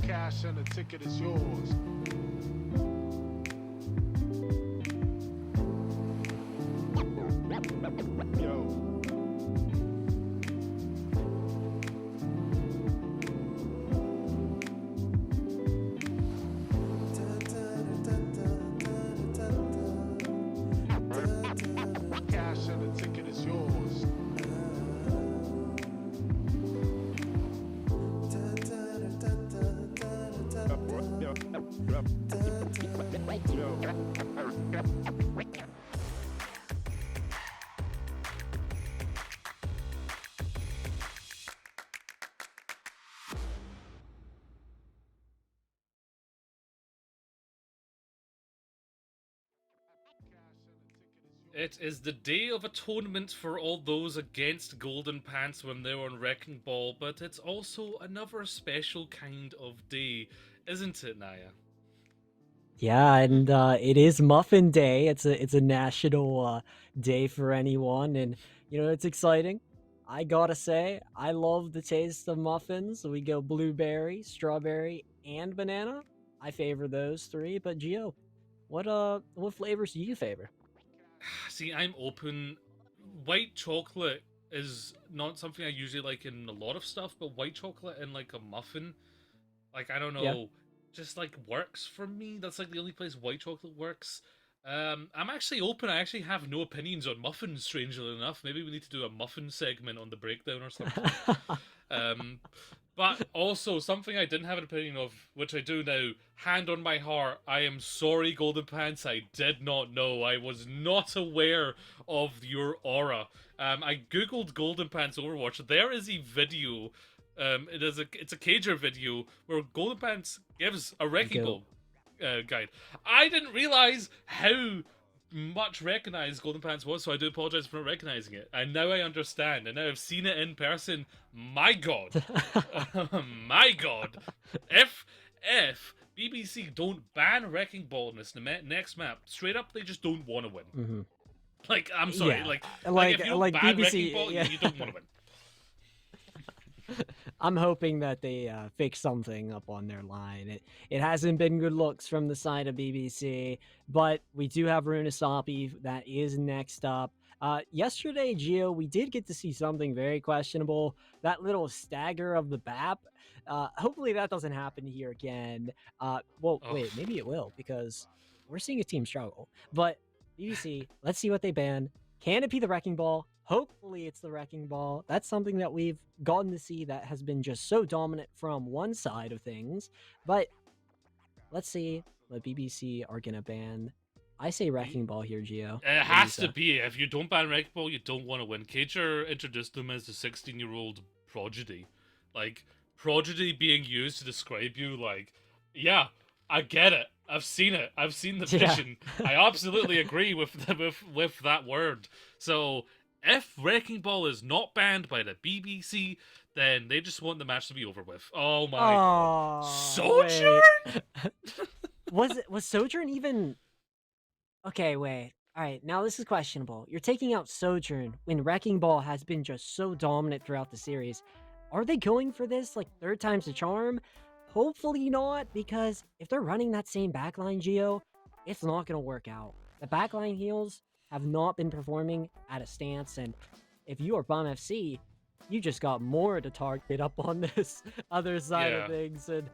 Cash and the ticket is yours. Yo. Cash and the ticket is yours. It is the Day of Atonement for all those against Golden Pants when they're on Wrecking Ball, but it's also another special kind of day, isn't it, Nyah? Yeah, and it is Muffin Day. It's a national day for anyone, and it's exciting. I gotta say, I love the taste of muffins. We go blueberry, strawberry, and banana. I favor those three. But Gio, what flavors do you favor? See, I'm open. White chocolate is not something I usually like in a lot of stuff, but white chocolate in like a muffin, like I don't Yeah. know, just like works for me. That's like the only place white chocolate works. I'm actually open. I actually have no opinions on muffins. Strangely enough, maybe we need to do a muffin segment on the breakdown or something. Um, but also something I didn't have an opinion of, which I do now. Hand on my heart, I am sorry, Golden Pants. I did not know. I was not aware of your aura. I googled Golden Pants Overwatch. There is a video. It's a Cager video where Golden Pants gives a Wrecking Ball guide. I didn't realize how much recognized Golden Pants was, so I do apologize for not recognizing it. And now I understand, and now I've seen it in person. My God, my God, if BBC don't ban Wrecking Ball in this next map, straight up they just don't want to win. Mm-hmm. Like, I'm sorry, Yeah, like if you don't ban BBC, Wrecking Ball, yeah. you don't want to win. I'm hoping that they fix something up on their line. It hasn't been good looks from the side of BBC, but we do have Runasapi that is next up. Yesterday, Gio, we did get to see something very questionable. That little stagger of the BAP. Hopefully that doesn't happen here again. Well, Oh. wait, maybe it will because we're seeing a team struggle. But BBC, let's see what they ban. Can it be the Wrecking Ball? Hopefully it's the Wrecking Ball. That's something that we've gotten to see that has been just so dominant from one side of things. But let's see what BBC are going to ban. I say Wrecking Ball here, Gio. It has to be. If you don't ban Wrecking Ball, you don't want to win. Cager introduced them as the 16-year-old prodigy. Like, prodigy being used to describe you, like, yeah, I get it. I've seen it. I've seen the vision. Yeah. I absolutely agree with that word. So, if Wrecking Ball is not banned by the BBC, then they just want the match to be over with. Oh my God. Sojourn? Was Sojourn even... Okay, wait. All right, now this is questionable. You're taking out Sojourn when Wrecking Ball has been just so dominant throughout the series. Are they going for this, like, third time's the charm? Hopefully not, because if they're running that same backline, Gio, it's not going to work out. The backline heals have not been performing at a stance, and if you are Bomb FC, you just got more to target up on this other side of things, and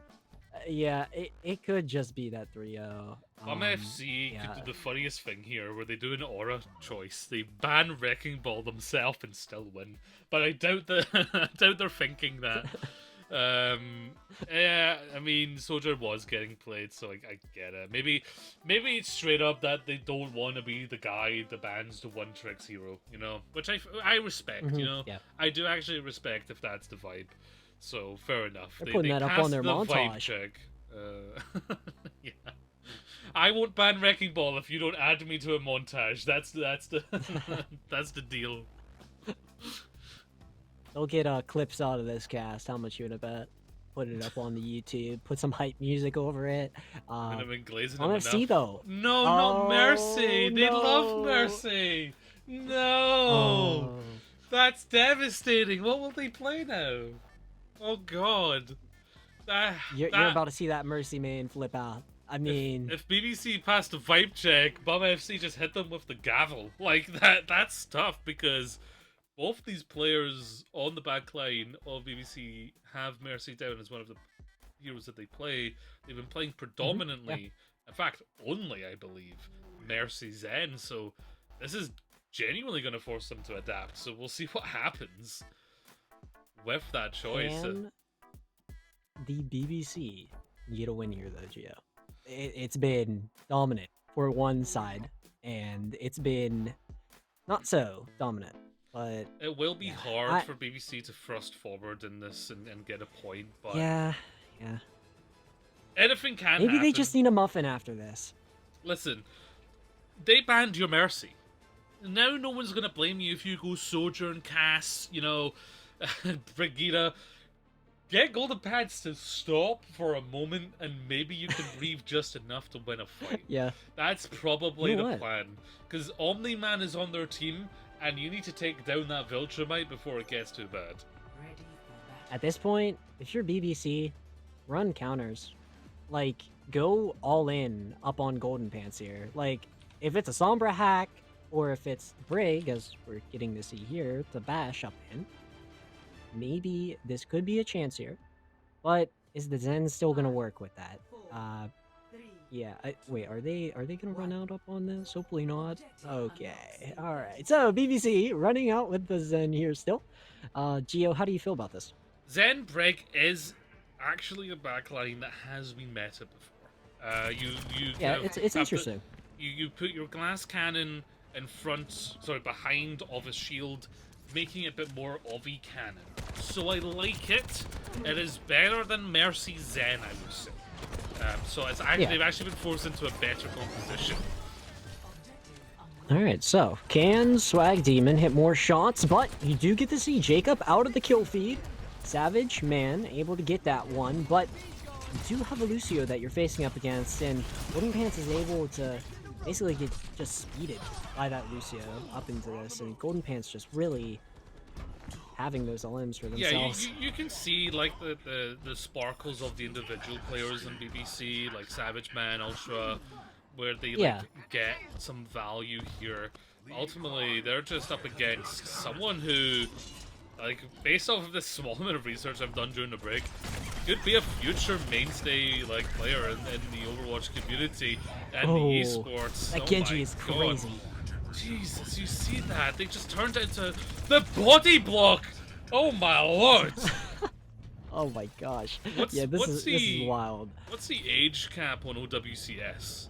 yeah, it could just be that 3-0. Bomb FC could do the funniest thing here, where they do an aura choice. They ban Wrecking Ball themselves and still win. But I doubt they're thinking that. Yeah, I mean, Soldier was getting played, so I get it. Maybe it's straight up that they don't want to be the guy that bans the one tricks hero, which I respect, Yeah. I do actually respect if that's the vibe. So fair enough. They're putting that up on their montage. Check. Yeah. I won't ban Wrecking Ball if you don't add me to a montage. That's the that's the deal. They'll get clips out of this cast. How much you gonna bet? Put it up on the YouTube. Put some hype music over it. And I've been glazing on FC though. No, not Mercy. They love Mercy. No. that's devastating. What will they play now? Oh god. You're about to see that Mercy main flip out. I mean, if BBC passed a vibe check, Bum FC just hit them with the gavel. Like that's tough because both these players on the back line of BBC have Mercy down as one of the heroes that they play. They've been playing predominantly, in fact, only I believe, Mercy Zen. So this is genuinely going to force them to adapt. So we'll see what happens with that choice. can the BBC get a win here, though, Gio? It's been dominant for one side, and it's been not so dominant. But it will be yeah, hard for BBC to thrust forward in this and get a point. But yeah. anything can Maybe happen. they just need a muffin after this. Listen, they banned your Mercy. Now no one's going to blame you if you go Sojourn, Cass, Brigida. Get Golden Pants to stop for a moment, and maybe you can breathe just enough to win a fight. Yeah. That's probably You know the what? plan. Because Omni-Man is on their team, and you need to take down that Viltrumite before it gets too bad. At this point, if you're BBC, run counters. Like, go all in up on Golden Pants here. Like, if it's a Sombra hack, or if it's Brig, as we're getting to see here, to bash up in, maybe this could be a chance here. But is the Zen still gonna work with that? Yeah. Wait, are they gonna run out up on this? Hopefully not. Okay. All right. So BBC running out with the Zen here still. Gio, how do you feel about this? Zen Brig is actually a backline that has been meta before. Yeah, it's interesting. You put your glass cannon behind of a shield, making it a bit more of a cannon. So I like it. It is better than Mercy Zen, I would say. So it's actually they've actually been forced into a better composition. Alright, so can Swag Demon hit more shots, but you do get to see Jacob out of the kill feed. Savage Man able to get that one, but you do have a Lucio that you're facing up against, and Golden Pants is able to basically get just speeded by that Lucio up into this, and Golden Pants just really having those LMs for themselves. Yeah, you can see like the sparkles of the individual players in BBC, like Savage Man, Ultra, where they get some value here. Ultimately, they're just up against someone who, like, based off of this small amount of research I've done during the break, could be a future mainstay like player in the Overwatch community and the esports. That Genji is God. crazy. Jesus, you see that? They just turned it into the body block! Oh my lord! Oh my gosh. This is wild. What's the age cap on OWCS?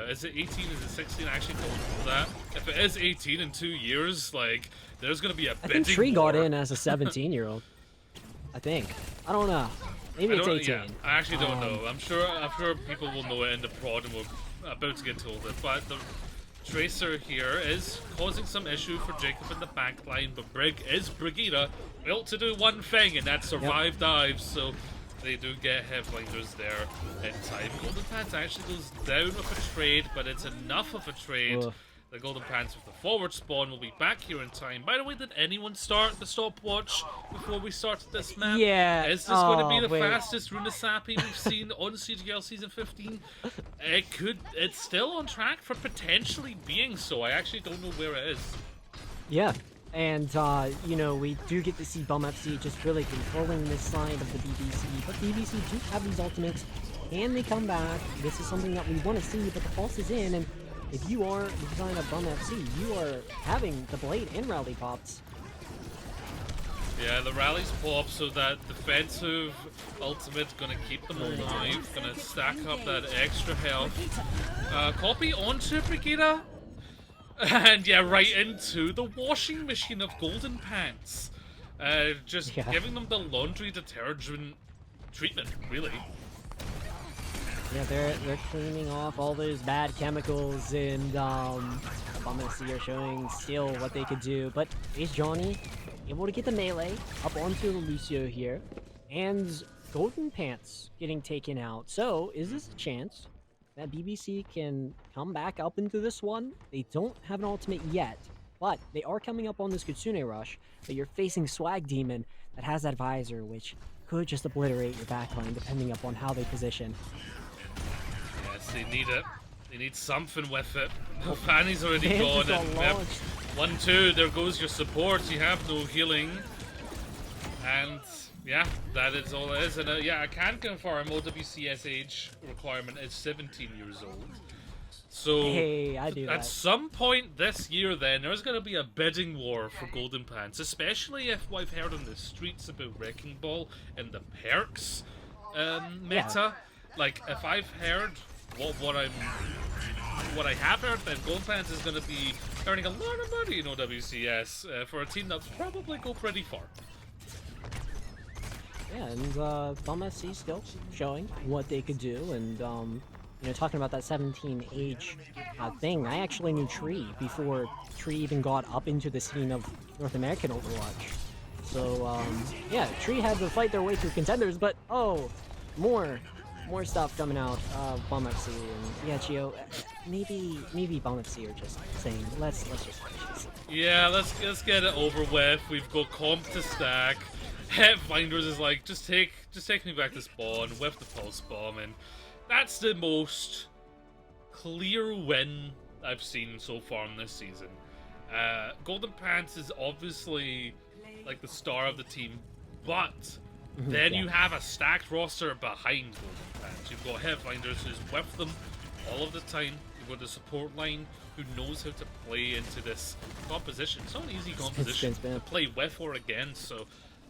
Is it 18? Is it 16? I actually don't know that. If it is 18 in 2 years, like, there's gonna be a bidding I think Tree war. got in as a 17-year-old. I think. I don't know. Maybe it's 18. Yeah, I actually don't know. I'm sure people will know it in the prod, and we're about to get told it. But the Tracer here is causing some issue for Jacob in the back line, but Brig is Brigida, built to do one thing, and that's survive dives, so they do get headblinders there in time. Golden Pants actually goes down with a trade, but it's enough of a trade. The Golden Pants with the forward spawn will be back here in time. By the way, did anyone start the stopwatch before we started this map? Yeah. Is this going to be the fastest Runesapi we've seen on CGL Season 15? It's still on track for potentially being so. I actually don't know where it is. Yeah. And, we do get to see Bum FC just really controlling this side of the BBC. But BBC do have these ultimates. Can they come back? This is something that we want to see, but the pulse is in, and if you are the design of Bum FC, you are having the Blade and Rally pops. Yeah, the rallies pop, so that defensive ultimate's gonna keep them alive, gonna stack up that extra health. Copy onto Brigida, and yeah, right into the washing machine of Golden Pants. Just giving them the laundry detergent treatment, really. Yeah, they're cleaning off all those bad chemicals, and Bum FC are showing still what they could do. But Ace Johnny able to get the melee up onto the Lucio here, and Golden Pants getting taken out. So is this a chance that BBC can come back up into this one? They don't have an ultimate yet, But they are coming up on this Kitsune Rush, but you're facing Swag Demon that has that visor, which could just obliterate your backline depending upon how they position. Yes, they need it. They need something with it. Fanny's already Vans gone, is all and launched. 1-2, there goes your support. You have no healing. And yeah, that is all it is. And yeah, I can confirm OWCS age requirement is 17 years old. So Hey, I do at that. some point this year, then there's going to be a bidding war for Golden Pants, especially if what I've heard on the streets about Wrecking Ball and the perks meta. Like, if I've heard what I have heard, then Golden Pants is going to be earning a lot of money in OWCS for a team that's probably go pretty far. Yeah, and Bum FC still showing what they could do, and you know, talking about that 17 age thing, I actually knew Tree before Tree even got up into the scene of North American Overwatch. So yeah, Tree had to fight their way through contenders, but oh, more stuff coming out of Bum FC, and yeah, Gio, maybe Bum FC are just saying let's just finish this. Yeah, let's get it over with. We've got comp to stack. Headfinders is like, just take me back to spawn with the pulse bomb, and that's the most clear win I've seen so far in this season. Golden Pants is obviously like the star of the team, but then you have a stacked roster behind Golden Pants. You've got Headfinders who's with them all of the time. You've got the support line who knows how to play into this composition. It's not an easy composition to play with or against, so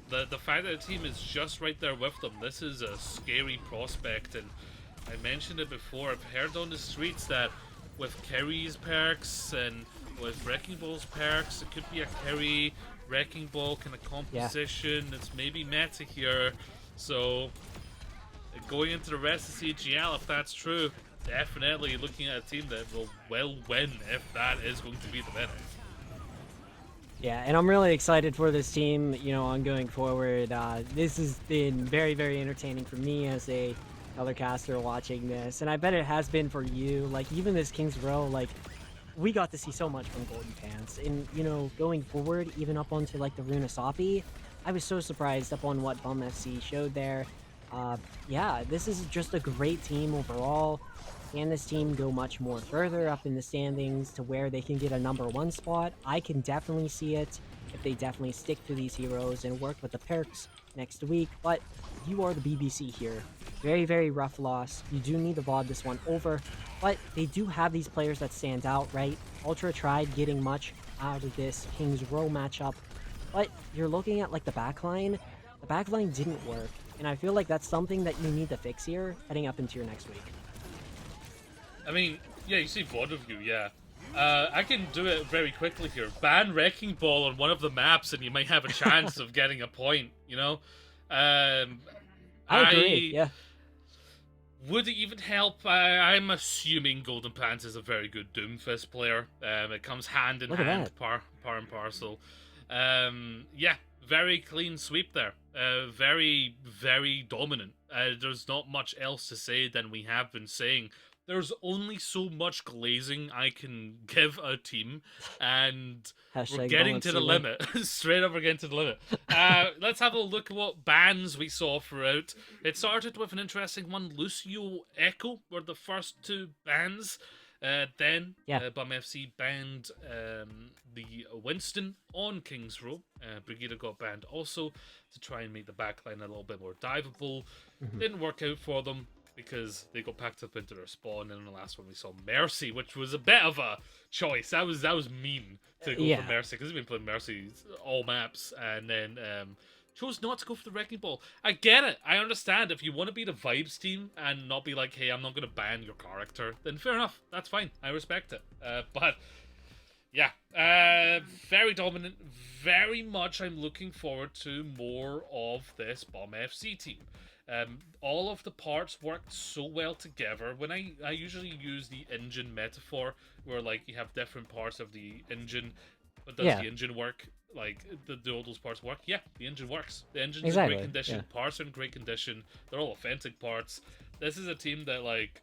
the fact that the team is just right there with them, this is a scary prospect. And I mentioned it before, I've heard on the streets that with Kerry's perks and with Wrecking Ball's perks, it could be a Kerry Wrecking Ball kind of composition. It's maybe meta here, so going into the rest of CGL, if that's true, definitely looking at a team that will well win if that is going to be the winner. Yeah, and I'm really excited for this team, you know, on going forward. This has been very, very entertaining for me as a other caster watching this, and I bet it has been for you. Like, even this King's Row, like, we got to see so much from Golden Pants, and, you know, going forward, even up onto, like, the Runasapi, I was so surprised up on what Bum FC showed there. Yeah, this is just a great team overall. Can this team go much more further up in the standings to where they can get a #1 spot? I can definitely see it if they definitely stick to these heroes and work with the perks next week, but you are the BBC here. Very, very rough loss. You do need to VOD this one over, but they do have these players that stand out, right? Ultra tried getting much out of this King's Row matchup, but you're looking at, like, the backline. The backline didn't work, and I feel like that's something that you need to fix here heading up into your next week. I mean, yeah, you see VOD of you, yeah. I can do it very quickly here. Ban Wrecking Ball on one of the maps and you might have a chance of getting a point, you know? I agree, yeah. Would it even help? I'm assuming Golden Pants is a very good Doomfist player. It comes hand in hand, par and parcel. Yeah, very clean sweep there. Very, very dominant. There's not much else to say than we have been saying. There's only so much glazing I can give a team, and we're getting to the limit. Straight up, we're getting to the limit. Let's have a look at what bans we saw throughout. It started with an interesting one. Lucio Echo were the first two bans. Then Bum FC banned the Winston on King's Row. Brigida got banned also to try and make the backline a little bit more diveable. Didn't work out for them, because they got packed up into their spawn, and in the last one we saw Mercy, which was a bit of a choice. That was mean to go for Mercy, because we've been playing Mercy all maps, and then chose not to go for the Wrecking Ball. I get it. I understand. If you want to be the vibes team and not be like, hey, I'm not going to ban your character, then fair enough. That's fine. I respect it. But yeah, very dominant. Very much I'm looking forward to more of this Bum FC team. All of the parts worked so well together. When I usually use the engine metaphor, where like you have different parts of the engine, but does the engine work? Like, do all those parts work? Yeah, the engine works. The engine's in great condition. Parts are in great condition. They're all authentic parts. This is a team that, like,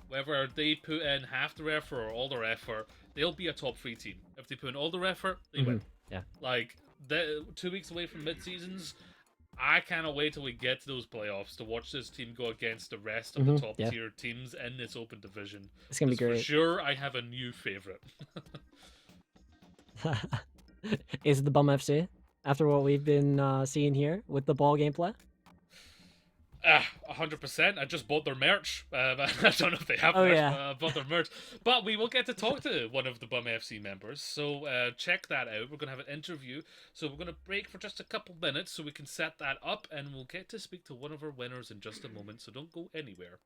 whether they put in half their effort or all their effort, they'll be a top 3 team. If they put in all their effort, they win. Yeah. Like, 2 weeks away from mid-seasons, I cannot wait till we get to those playoffs to watch this team go against the rest of the top Yeah. tier teams in this open division. It's gonna be For great. sure, I have a new favorite. Is it the Bum FC after what we've been seeing here with the ball gameplay? 100%. I just bought their merch. I don't know if they have Oh, merch, yeah. but I bought their merch. But we will get to talk to one of the Bum FC members, so check that out. We're going to have an interview, so we're going to break for just a couple minutes so we can set that up, and we'll get to speak to one of our winners in just a moment, so don't go anywhere.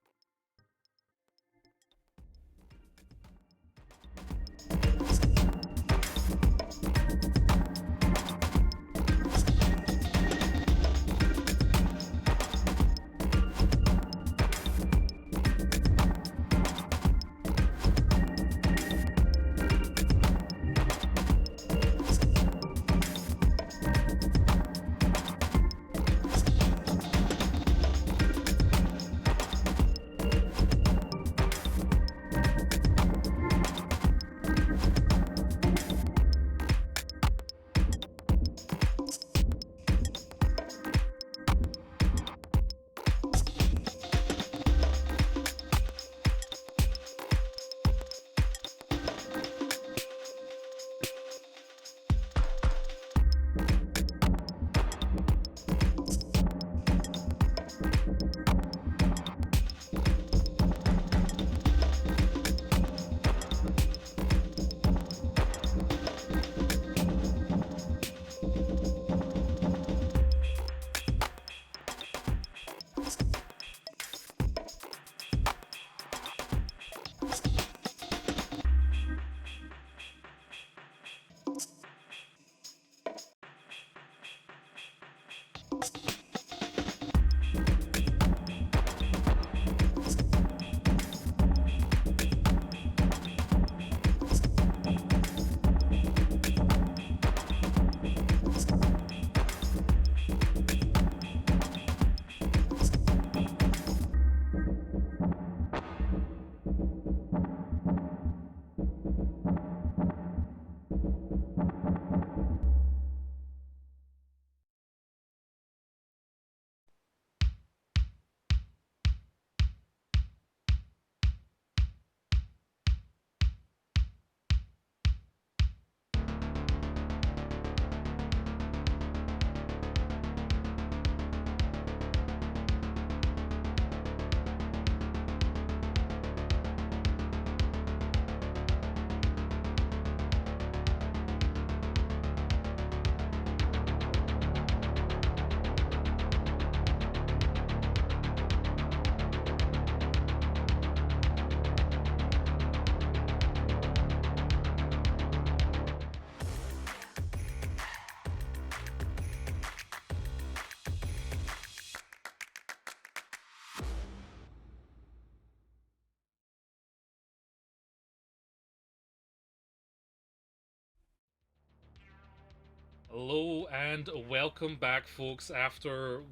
Hello and welcome back, folks. After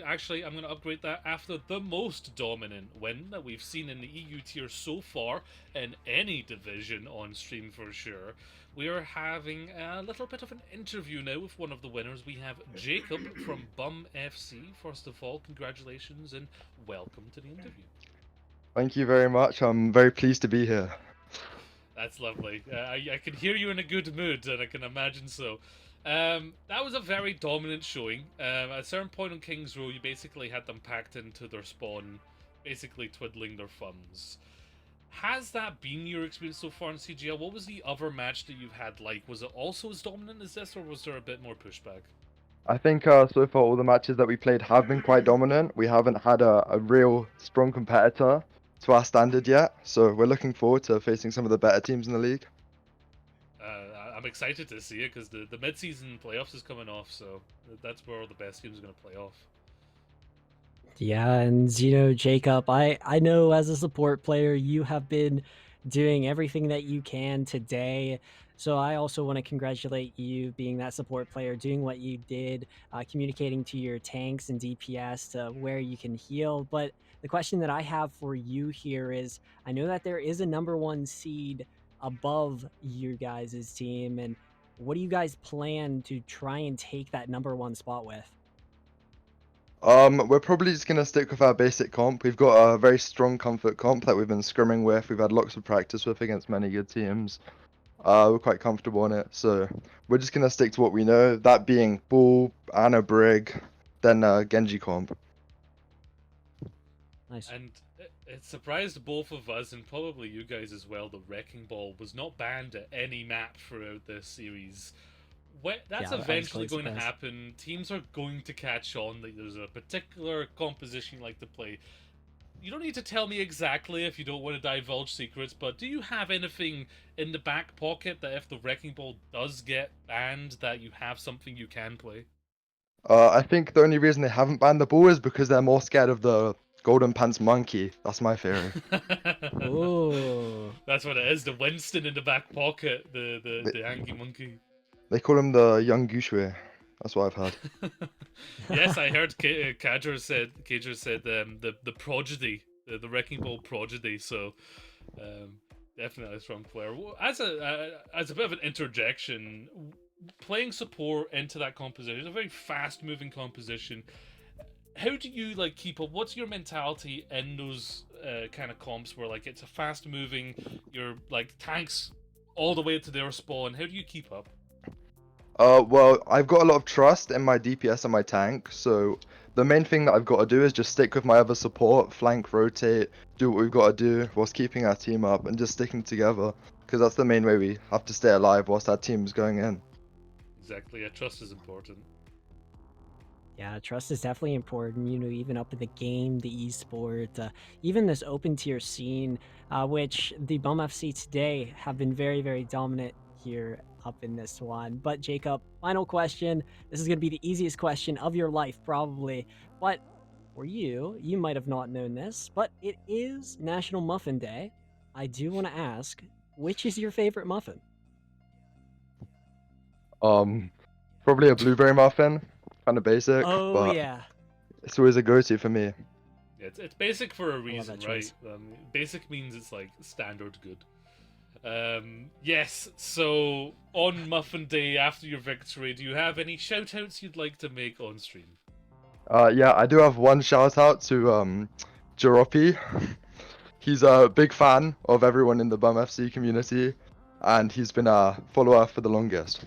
actually, I'm going to upgrade that, after the most dominant win that we've seen in the EU tier so far in any division on stream for sure. We are having a little bit of an interview now with one of the winners. We have Jacob from Bum FC. First of all, congratulations and welcome to the interview. Thank you very much. I'm very pleased to be here. That's lovely. I can hear you in a good mood, and I can imagine so. That was a very dominant showing. At a certain point on King's Row, you basically had them packed into their spawn, basically twiddling their thumbs. Has that been your experience so far in CGL? What was the other match that you've had like? Was it also as dominant as this, or was there a bit more pushback? I think so far all the matches that we played have been quite dominant. We haven't had a real strong competitor to our standard yet, so we're looking forward to facing some of the better teams in the league. I'm excited to see it because the mid-season playoffs is coming off, so that's where all the best teams are going to play off. Yeah, and Jacob, I know as a support player you have been doing everything that you can today. So I also want to congratulate you being that support player, doing what you did, communicating to your tanks and DPS to where you can heal. But the question that I have for you here is, I know that there is a number 1 seed above your guys' team, and what do you guys plan to try and take that #1 spot with? We're probably just gonna stick with our basic comp. We've got a very strong comfort comp that we've been scrimming with. We've had lots of practice with against many good teams. We're quite comfortable in it, so we're just gonna stick to what we know. That being Bull, Anna Brig, then Genji comp. Nice. And it surprised both of us, and probably you guys as well, the Wrecking Ball was not banned at any map throughout this series. That's Yeah, I was eventually quite going to surprised. happen. Teams are going to catch on that there's a particular composition you like to play. You don't need to tell me exactly if you don't want to divulge secrets, but do you have anything in the back pocket that if the Wrecking Ball does get banned, that you have something you can play? I think the only reason they haven't banned the Bull is because they're more scared of the Golden Pants Monkey. That's my theory. Ooh. That's what it is. The Winston in the back pocket, They, the angry monkey. they call him the young Gushui. That's what I've heard. Yes, I heard Kajer said the prodigy, the Wrecking Ball prodigy. So definitely a strong player. As a bit of an interjection, playing support into that composition is a very fast moving composition. How do you like keep up? What's your mentality in those kind of comps where like it's a fast moving, you're like tanks all the way to their spawn? How do you keep up? Well, I've got a lot of trust in my DPS and my tank, so the main thing that I've got to do is just stick with my other support, flank, rotate, do what we've got to do whilst keeping our team up and just sticking together, because that's the main way we have to stay alive whilst our team's going in. Exactly, yeah, trust is important. Yeah, trust is definitely important, even up in the game, the esport, even this open tier scene, which the Bum FC today have been very, very dominant here up in this one. But Jacob, final question. This is going to be the easiest question of your life, probably. But for you, you might have not known this, but it is National Muffin Day. I do want to ask, which is your favorite muffin? Probably a blueberry muffin, kind of basic, Oh, but yeah. it's always a go-to for me. Yeah, it's basic for a I love reason, that right? choice. Basic means it's like standard good. Yes, so on Muffin Day after your victory, do you have any shoutouts you'd like to make on stream? Yeah, I do have one shout out to Jeropi. He's a big fan of everyone in the Bum FC community, and he's been a follower for the longest.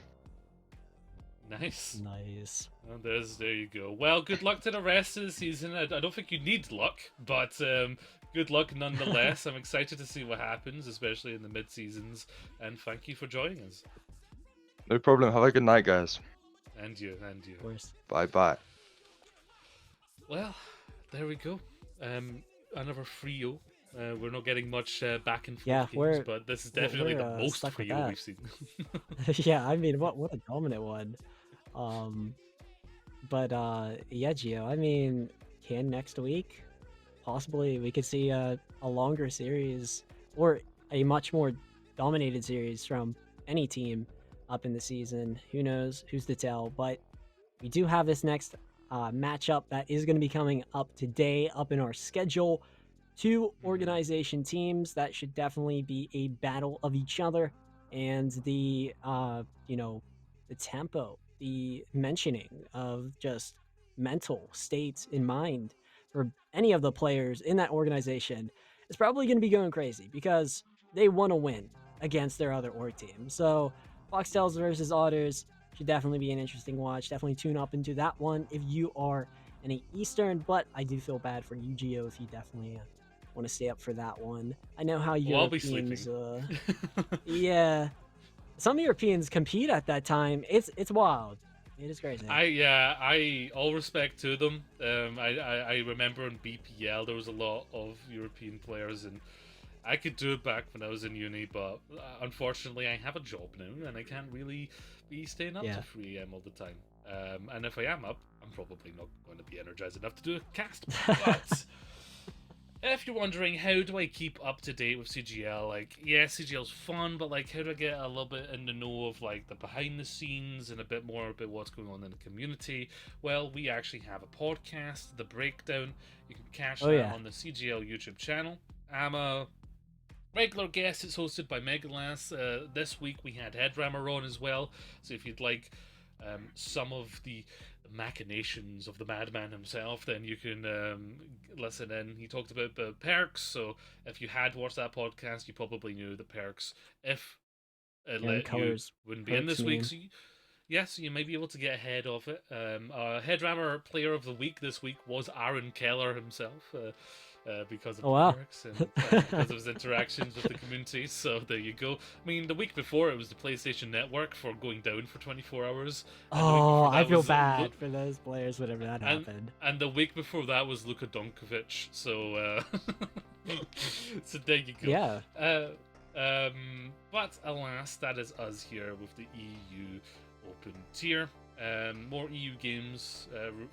Nice. Nice. Well, there you go. Well, good luck to the rest of the season. I don't think you need luck, but good luck nonetheless. I'm excited to see what happens, especially in the mid seasons. And thank you for joining us. No problem. Have a good night, guys. And you, and you. Of course. Bye bye. Well, there we go. Another trio. We're not getting much back and forth Yeah, games, but this is definitely the most stuck with trio that. we've seen. Yeah, I mean, what a dominant one. But yeah, Gio, I mean, can next week possibly we could see a longer series or a much more dominated series from any team up in the season. Who knows? Who's to tell? But we do have this next matchup that is going to be coming up today, up in our schedule. Two organization teams that should definitely be a battle of each other, and the the tempo, the mentioning of just mental states in mind for any of the players in that organization is probably going to be going crazy because they want to win against their other org team. So Foxtails versus Otters should definitely be an interesting watch. Definitely tune up into that one if you are any Eastern, but I do feel bad for you, Geo, if you definitely want to stay up for that one. I know how Well, I'll be sleeping. Europeans, yeah, some Europeans compete at that time. It's wild. It is crazy. I all respect to them. I remember in BPL there was a lot of European players, and I could do it back when I was in uni, but unfortunately I have a job now, and I can't really be staying up to 3 a.m. all the time. And if I am up, I'm probably not going to be energized enough to do a cast. But if you're wondering how do I keep up to date with CGL, like, yeah, CGL's fun, but like, how do I get a little bit in the know of like the behind the scenes and a bit more about what's going on in the community? Well, we actually have a podcast, The Breakdown. You can catch that on the CGL YouTube channel. I'm regular guest. It's hosted by Megalas. This week we had Headrammer on as well. So if you'd like some of the machinations of the madman himself, then you can listen in. He talked about the perks. So if you had watched that podcast, you probably knew the perks. If it And let you colors wouldn't be in perks this week, mean. so yes, you may be able to get ahead of it. Headrammer Player of the Week this week was Aaron Keller himself. Because of Oh the wow. perks and because of his interactions with the community. So there you go. I mean, the week before it was the PlayStation Network for going down for 24 hours. And the week Oh, before that I feel was bad for those players whenever that and, happened. and the week before that was Luka Doncic. So, so there you go. Yeah. But alas, that is us here with the EU Open tier. More EU games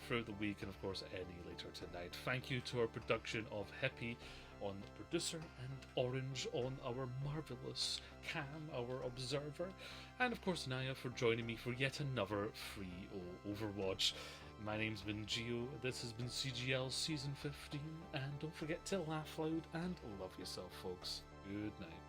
throughout the week, and of course, any later tonight. Thank you to our production of Hippie on the producer, and Orange on our marvelous Cam, our observer, and of course, Nyah for joining me for yet another free Overwatch. My name's been Gio, this has been CGL Season 15, and don't forget to laugh loud and love yourself, folks. Good night.